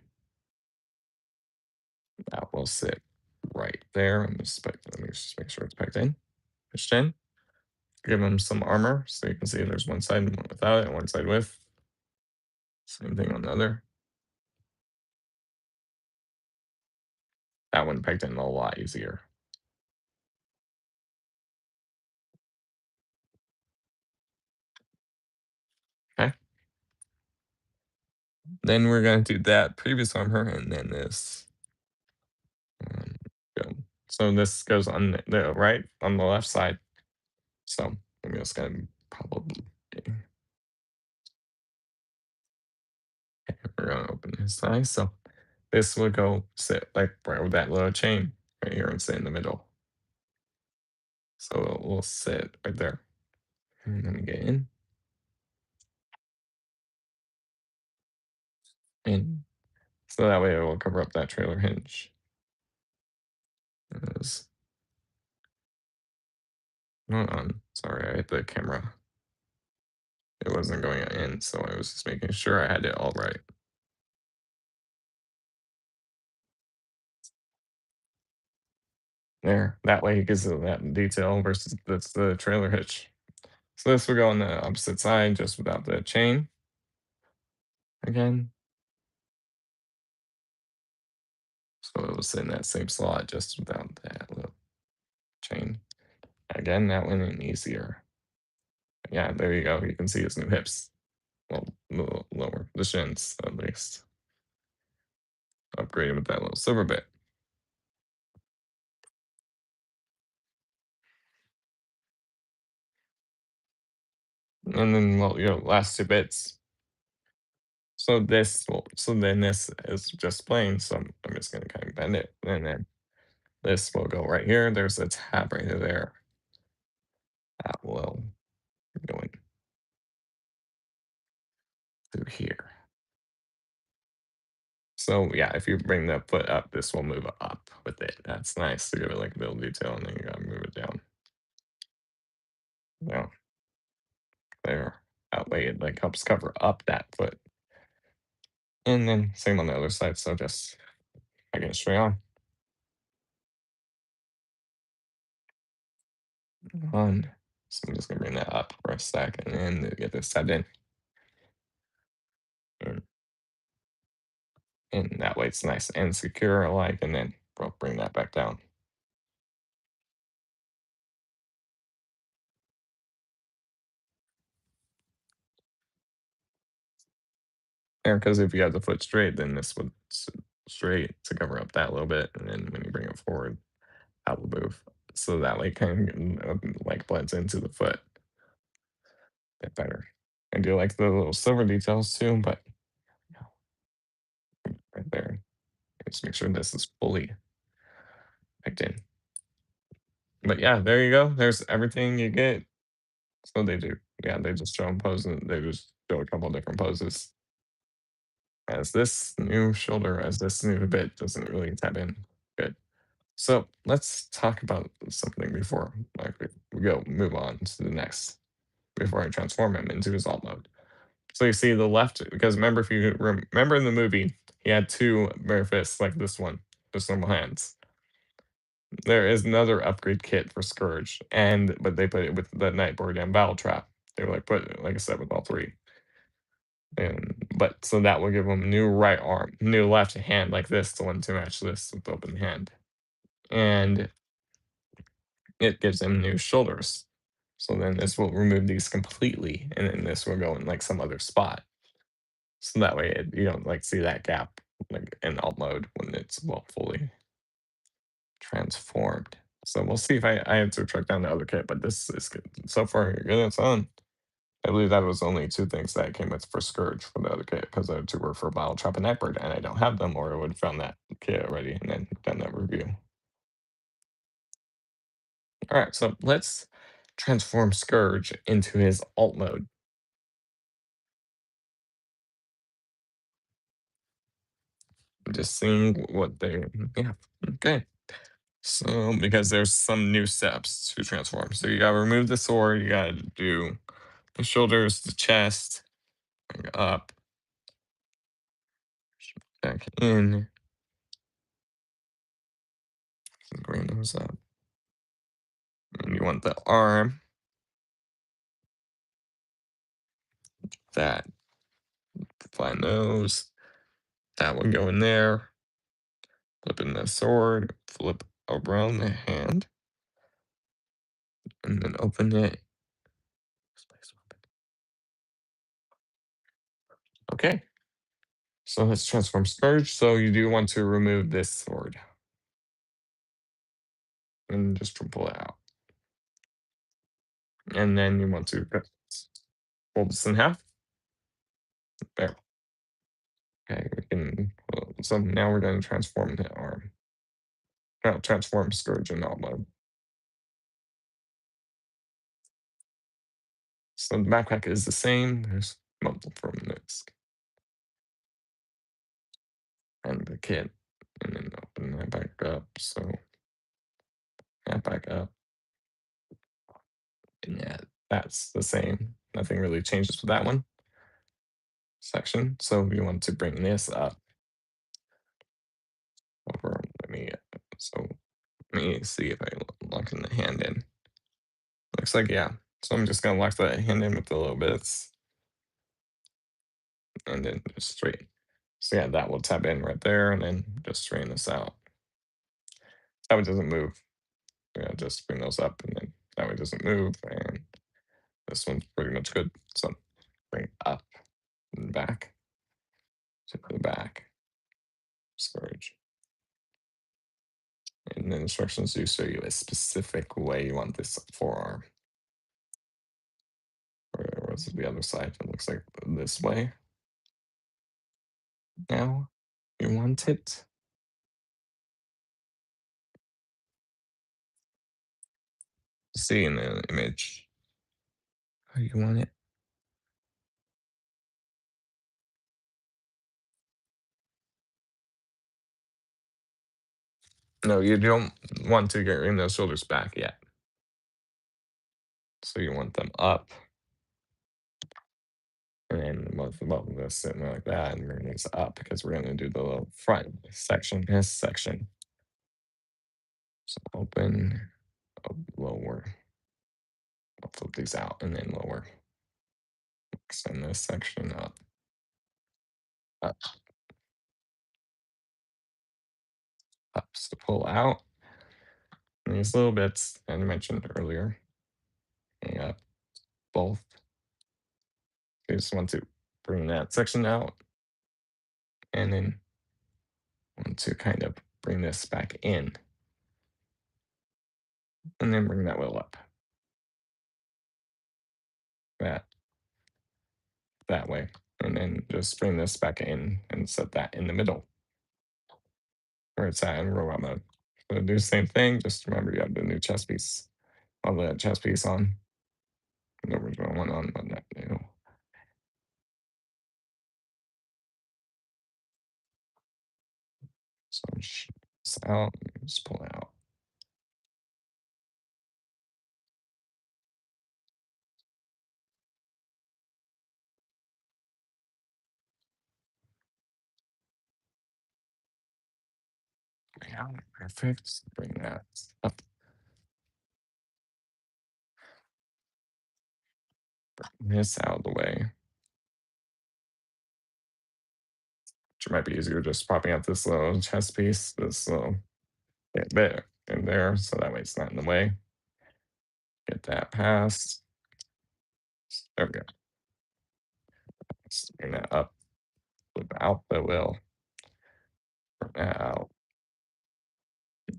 that will sit right there. Let me just make sure it's packed in. Pushed in. Give them some armor so you can see there's one side without it and one side with. Same thing on the other. That one packed in a lot easier. Okay. Then we're gonna do that previous armor and then this. Um, go. So this goes on the right, on the left side. So I'm just gonna probably we're gonna open this side. So this will go sit like right with that little chain right here and sit in the middle. So it will sit right there. And then we get in. And so that way it will cover up that trailer hinge. Is not on. Sorry, I hit the camera. It wasn't going in, so I was just making sure I had it all right. There. That way it gives it that detail versus that's the trailer hitch. So this will go on the opposite side just without the chain. Again. So it will sit in that same slot just without that little chain. Again, that went in easier. Yeah, there you go. You can see his new hips. Well, a little lower. The shins, at least. Upgraded with that little silver bit. And then, well, last two bits. So then this is just plain. So I'm just gonna kind of bend it, and then this will go right here. There's a tab right there. That will go in through here. So yeah, if you bring the foot up, this will move up with it. That's nice to give it like a little detail, and then you gotta move it down. Yeah, there. That way it like helps cover up that foot. And then same on the other side. So just I get it straight on. On. So I'm just gonna bring that up for a second and then get this tabbed in. And and that way it's nice and secure alike, and then we'll bring that back down. And because if you have the foot straight, then this would straight to cover up that little bit, and then when you bring it forward, that will move. So that like kind of like blends into the foot a bit better. I do like the little silver details too, but yeah, right there. Just make sure this is fully picked in. But yeah, there you go. There's everything you get. So they do. Yeah, they just show them posing. They just show a couple different poses. As this new shoulder, as this new bit doesn't really tap in good. So let's talk about something before like we go move on to the next before I transform him into his alt mode. So you see the left because remember if you remember in the movie he had two bare fists like this one, just normal hands. There is another upgrade kit for Scourge, and but they put it with the Nightboard and Battle Trap. They were like put like I said with all three. And but so that will give him new right arm, new left hand like this, the one to match this with open hand. And it gives him new shoulders. So then this will remove these completely, and then this will go in like some other spot. So that way you don't like see that gap like in alt mode when it's well fully transformed. So we'll see if I have to track down the other kit, but this is good. So far good on its own. I believe that was only two things that came with for Scourge for the other kit because the other two were for Battle Trap and Nightbird, and I don't have them or I would have found that kit already and then done that review. All right, so let's transform Scourge into his alt mode. Just seeing what they, yeah, okay. So because there's some new steps to transform. So you gotta remove the sword, you gotta do the shoulders, the chest, bring up, back in, bring those up. And you want the arm, that, find those. That would go in there. Flip in the sword, flip around the hand, and then open it. Okay, so let's transform Scourge. So you do want to remove this sword and just to pull it out. And then you want to fold this in half. There. Okay, we can. So now we're going to transform the arm. No, transform Scourge in alt mode. So the backpack is the same. There's multiple from this and the kit, and then open that back up. So that back up, and yeah, that's the same. Nothing really changes with that one section. So we want to bring this up over. So let me see if I lock in the hand in. Looks like yeah. So I'm just gonna lock the hand in with the little bits, and then just straight. So yeah, that will tap in right there, and then just straighten this out. That way it doesn't move. Yeah, just bring those up, and then that way it doesn't move. And this one's pretty much good. So bring up and back to the back. Storage. And the instructions do show you a specific way you want this forearm. Or was it the other side? It looks like this way. Now you want it. See in the image how you want it. No, you don't want to get in those shoulders back yet. So you want them up. And then both of this sitting like that and bring these up because we're going to do the little front section, this section. So open, lower. I'll flip these out and then lower. Send this section up, up, up. So pull out. And these little bits that I mentioned earlier. Hang up both. You just want to bring that section out and then want to kind of bring this back in and then bring that wheel up. That that way. And then just bring this back in and set that in the middle where it's at in robot mode. So do the same thing, just remember you have the new chest piece, all the chest piece on, the original one on, but that new. So This out, just pull it out. Yeah, perfect. Bring that up. This out of the way. Which might be easier just popping out this little chest piece, this little bit in there, so that way it's not in the way. Get that passed. There we go. Let's bring that up. Flip out the wheel. Bring that out.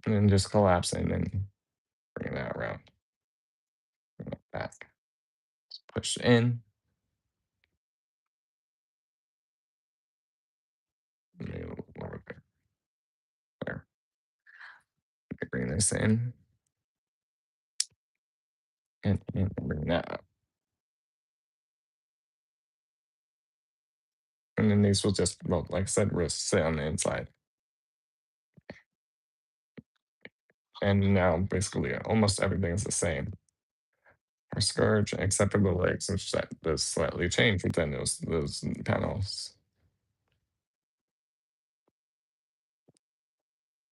And then just collapse it and then bring that around. Bring it back. Push in. Maybe a little more there. There. Bring this in. And bring that up. And then these will just, well, like I said, will sit on the inside. And now basically almost everything is the same. Our scourge, except for the legs, which that does slightly change within those panels.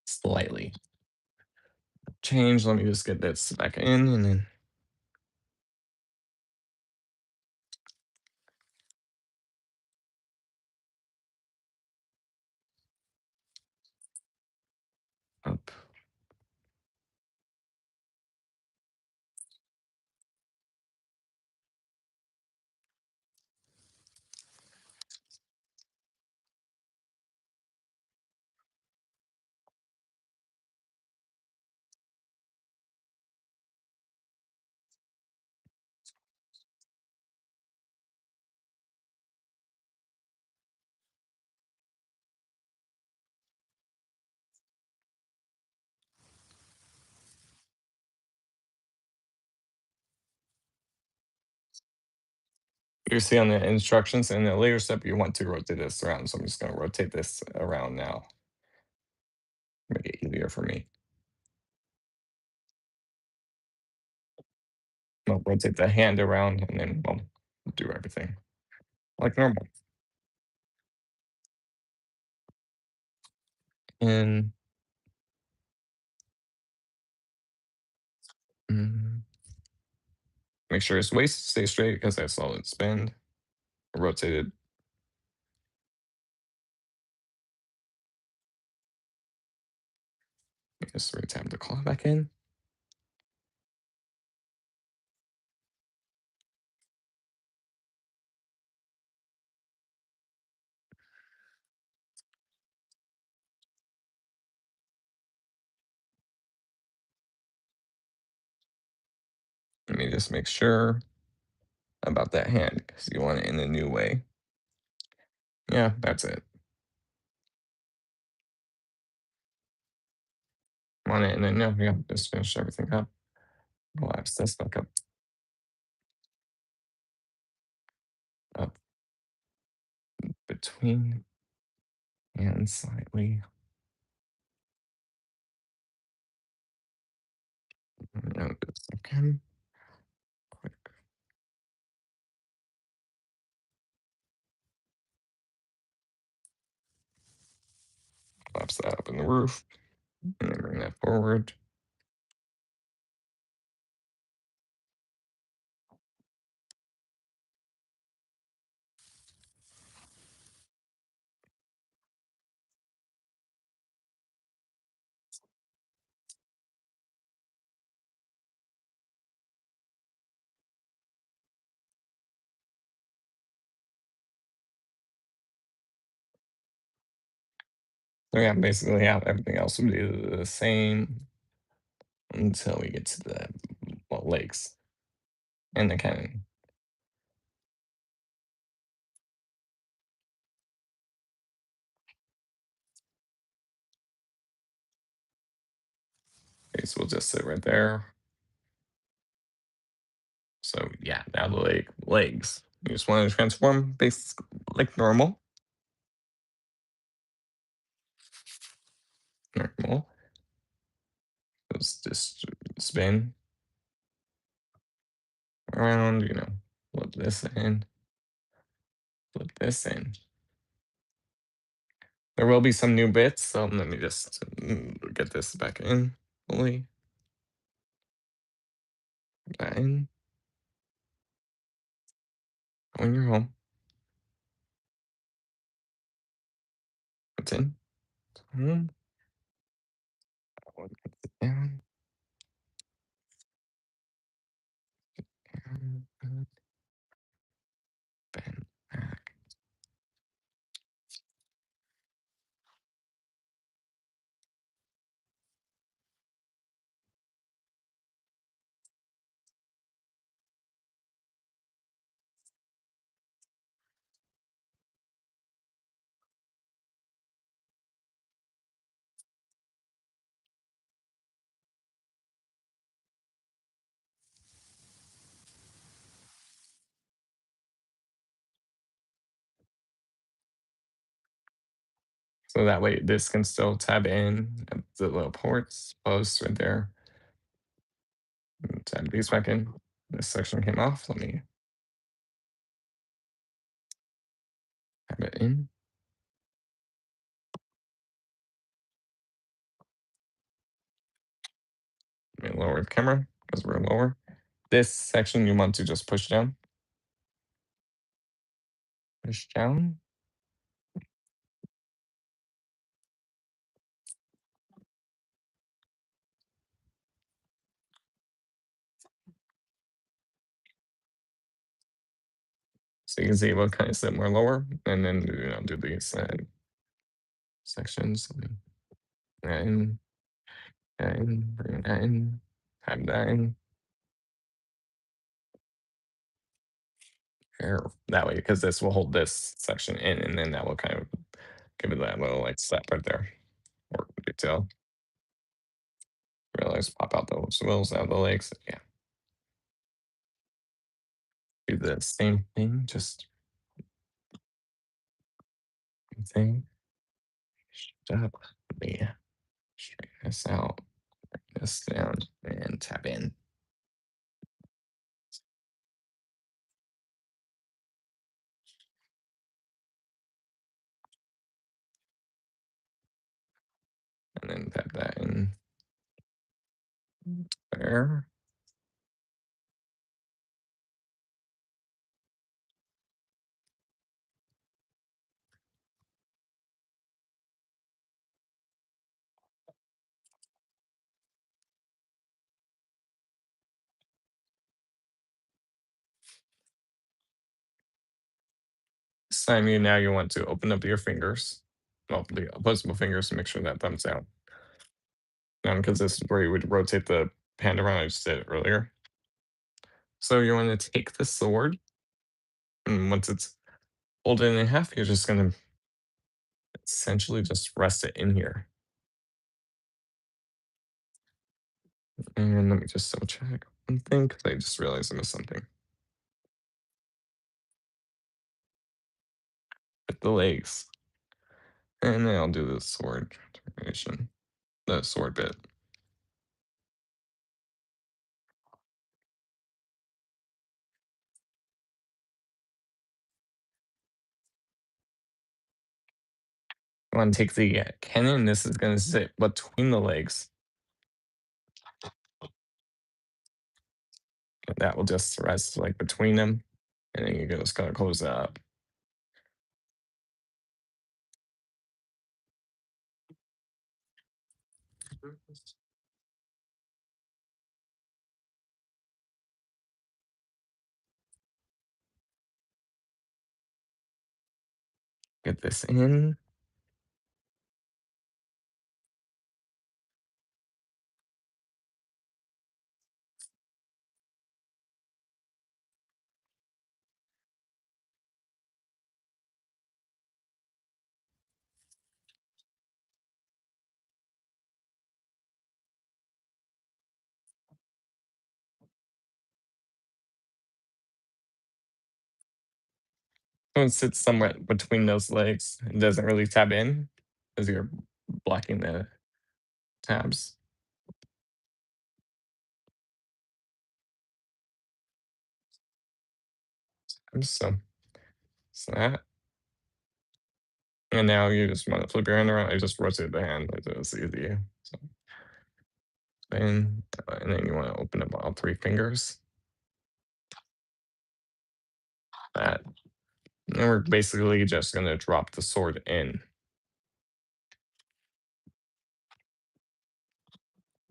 Slightly change. Let me just get this back in and then up. You see on the instructions in the later step, you want to rotate this around. So I'm just going to rotate this around now. Make it easier for me. I'll rotate the hand around and then we'll do everything like normal. And mm, make sure his waist stays straight because I saw it spin. Rotated. Just retap the claw back in. Let me just make sure about that hand because you want it in a new way. Yeah, that's it. Want it, and then yeah, just finish everything up. Collapse this back up between and slightly. And just again, quick. Collapse that up in the roof, and then bring that forward. So yeah, basically, yeah, everything else will be the same until we get to the well, legs and the cannon. Face will just sit right there. So yeah, now the legs. You just want to transform base like normal. normal. Just spin around, flip this in, flip this in. There will be some new bits, so let me just get this back in fully. Put that in. When you're home, it's in. Home. Put it down. Down. Bend back. So that way this can still tab in at the little ports, posts right there. Tab these back in. This section came off. Let me tab it in. Let me lower the camera because we're lower. This section you want to just push down. Push down. So you can see what kind of sit more lower, and then do these sections. That in, that in, bring that in, tab that in. Here, that way, because this will hold this section in, and then that will kind of give it that little like slap right there, or detail. Realize pop out those wheels out of the legs. Yeah. Do the same thing, just thing. Stop. Yeah. Straighten this out. Bring this down and tap in. And then tap that in there. This time you want to open up your fingers. Well, the opposable fingers to make sure that thumbs out. Because this is where you would rotate the hand around. I just did it earlier. So you want to take the sword, and once it's folded in half, you're just going to essentially just rest it in here. And let me just double check one thing because I just realized I missed something. With the legs. And then I'll do the sword termination, the sword bit. I want to take the cannon. This is going to sit between the legs. And that will just rest like between them. And then you're just going to close that up. Get this in. So it sits somewhere between those legs. It doesn't really tab in because you're blocking the tabs. So, so that. And now you just want to flip your hand around. I just rotate the hand. It's easy. So, and then you want to open up all three fingers. That. And we're basically just going to drop the sword in.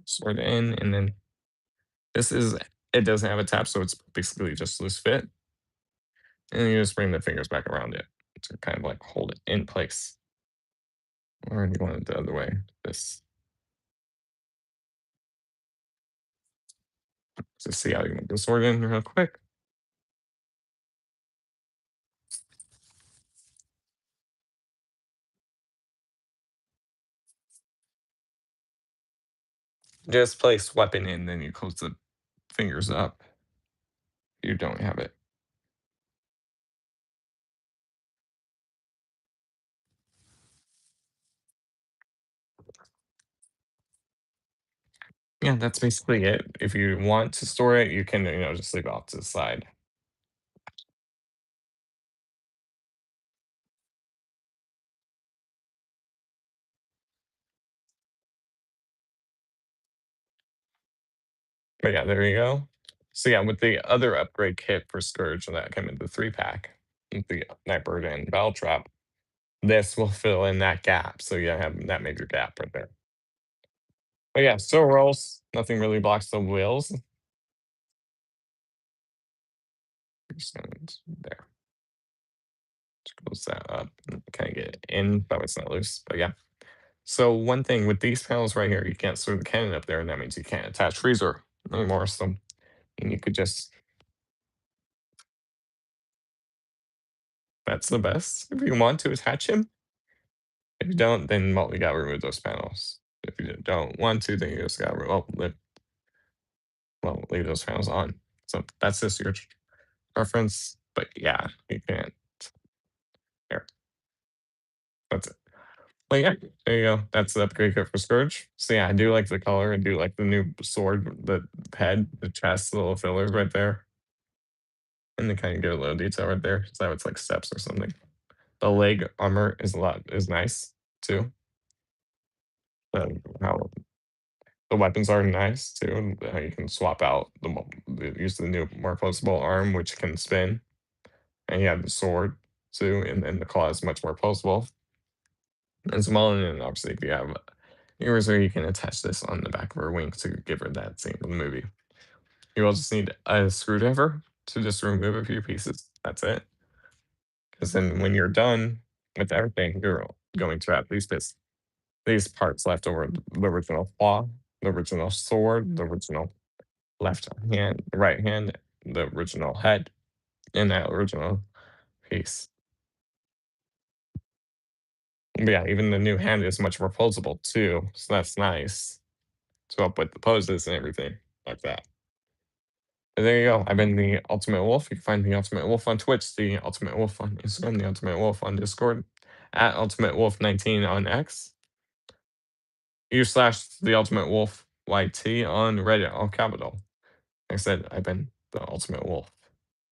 Sword in, and then this is, it doesn't have a tap, so it's basically just loose fit. And you just bring the fingers back around it to kind of like hold it in place. Or do you want it the other way? This. Just see how you can get the sword in real quick. Just place weapon in, then you close the fingers up. You don't have it. Yeah, that's basically it. If you want to store it, you can, just leave it off to the side. But yeah, there you go. So yeah, with the other upgrade kit for Scourge that came in the 3-pack, with the Nightbird and Battle Trap, this will fill in that gap. So you have that major gap right there. But yeah, still rolls. Nothing really blocks the wheels. Just there. Just close that up and kind of get it in, so it's not loose. But yeah. So one thing with these panels right here, you can't store the cannon up there, and that means you can't attach freezer anymore. So and you could just, that's the best. If you want to attach him, if you don't, then well, you gotta remove those panels. If you don't want to, then you just gotta leave those panels on. So that's just your preference. But yeah, you can't. Here, that's it. But yeah, there you go. That's the upgrade kit for Scourge. So yeah, I do like the color. I do like the new sword, the head, the chest, the little fillers right there. And they kind of get a little detail right there. So it's like steps or something. The leg armor is nice too. How the weapons are nice too, and how you can swap out use the new more flexible arm, which can spin, and you have the sword too, and the claw is much more flexible as well. And then obviously, if you have ears, or you can attach this on the back of her wing to give her that scene from the movie. You will just need a screwdriver to just remove a few pieces. That's it. Because then when you're done with everything, you're going to have these parts left over: the original claw, the original sword, the original left hand, the right hand, the original head, and that original piece. But yeah, even the new hand is much more posable too, so that's nice to help with the poses and everything like that. And there you go. I've been the Ultimate Wolf. You can find the Ultimate Wolf on Twitch, the Ultimate Wolf on Instagram, the Ultimate Wolf on Discord, at Ultimate Wolf 19 on X. / the Ultimate Wolf YT on Reddit, all capital. Like I said, I've been the Ultimate Wolf.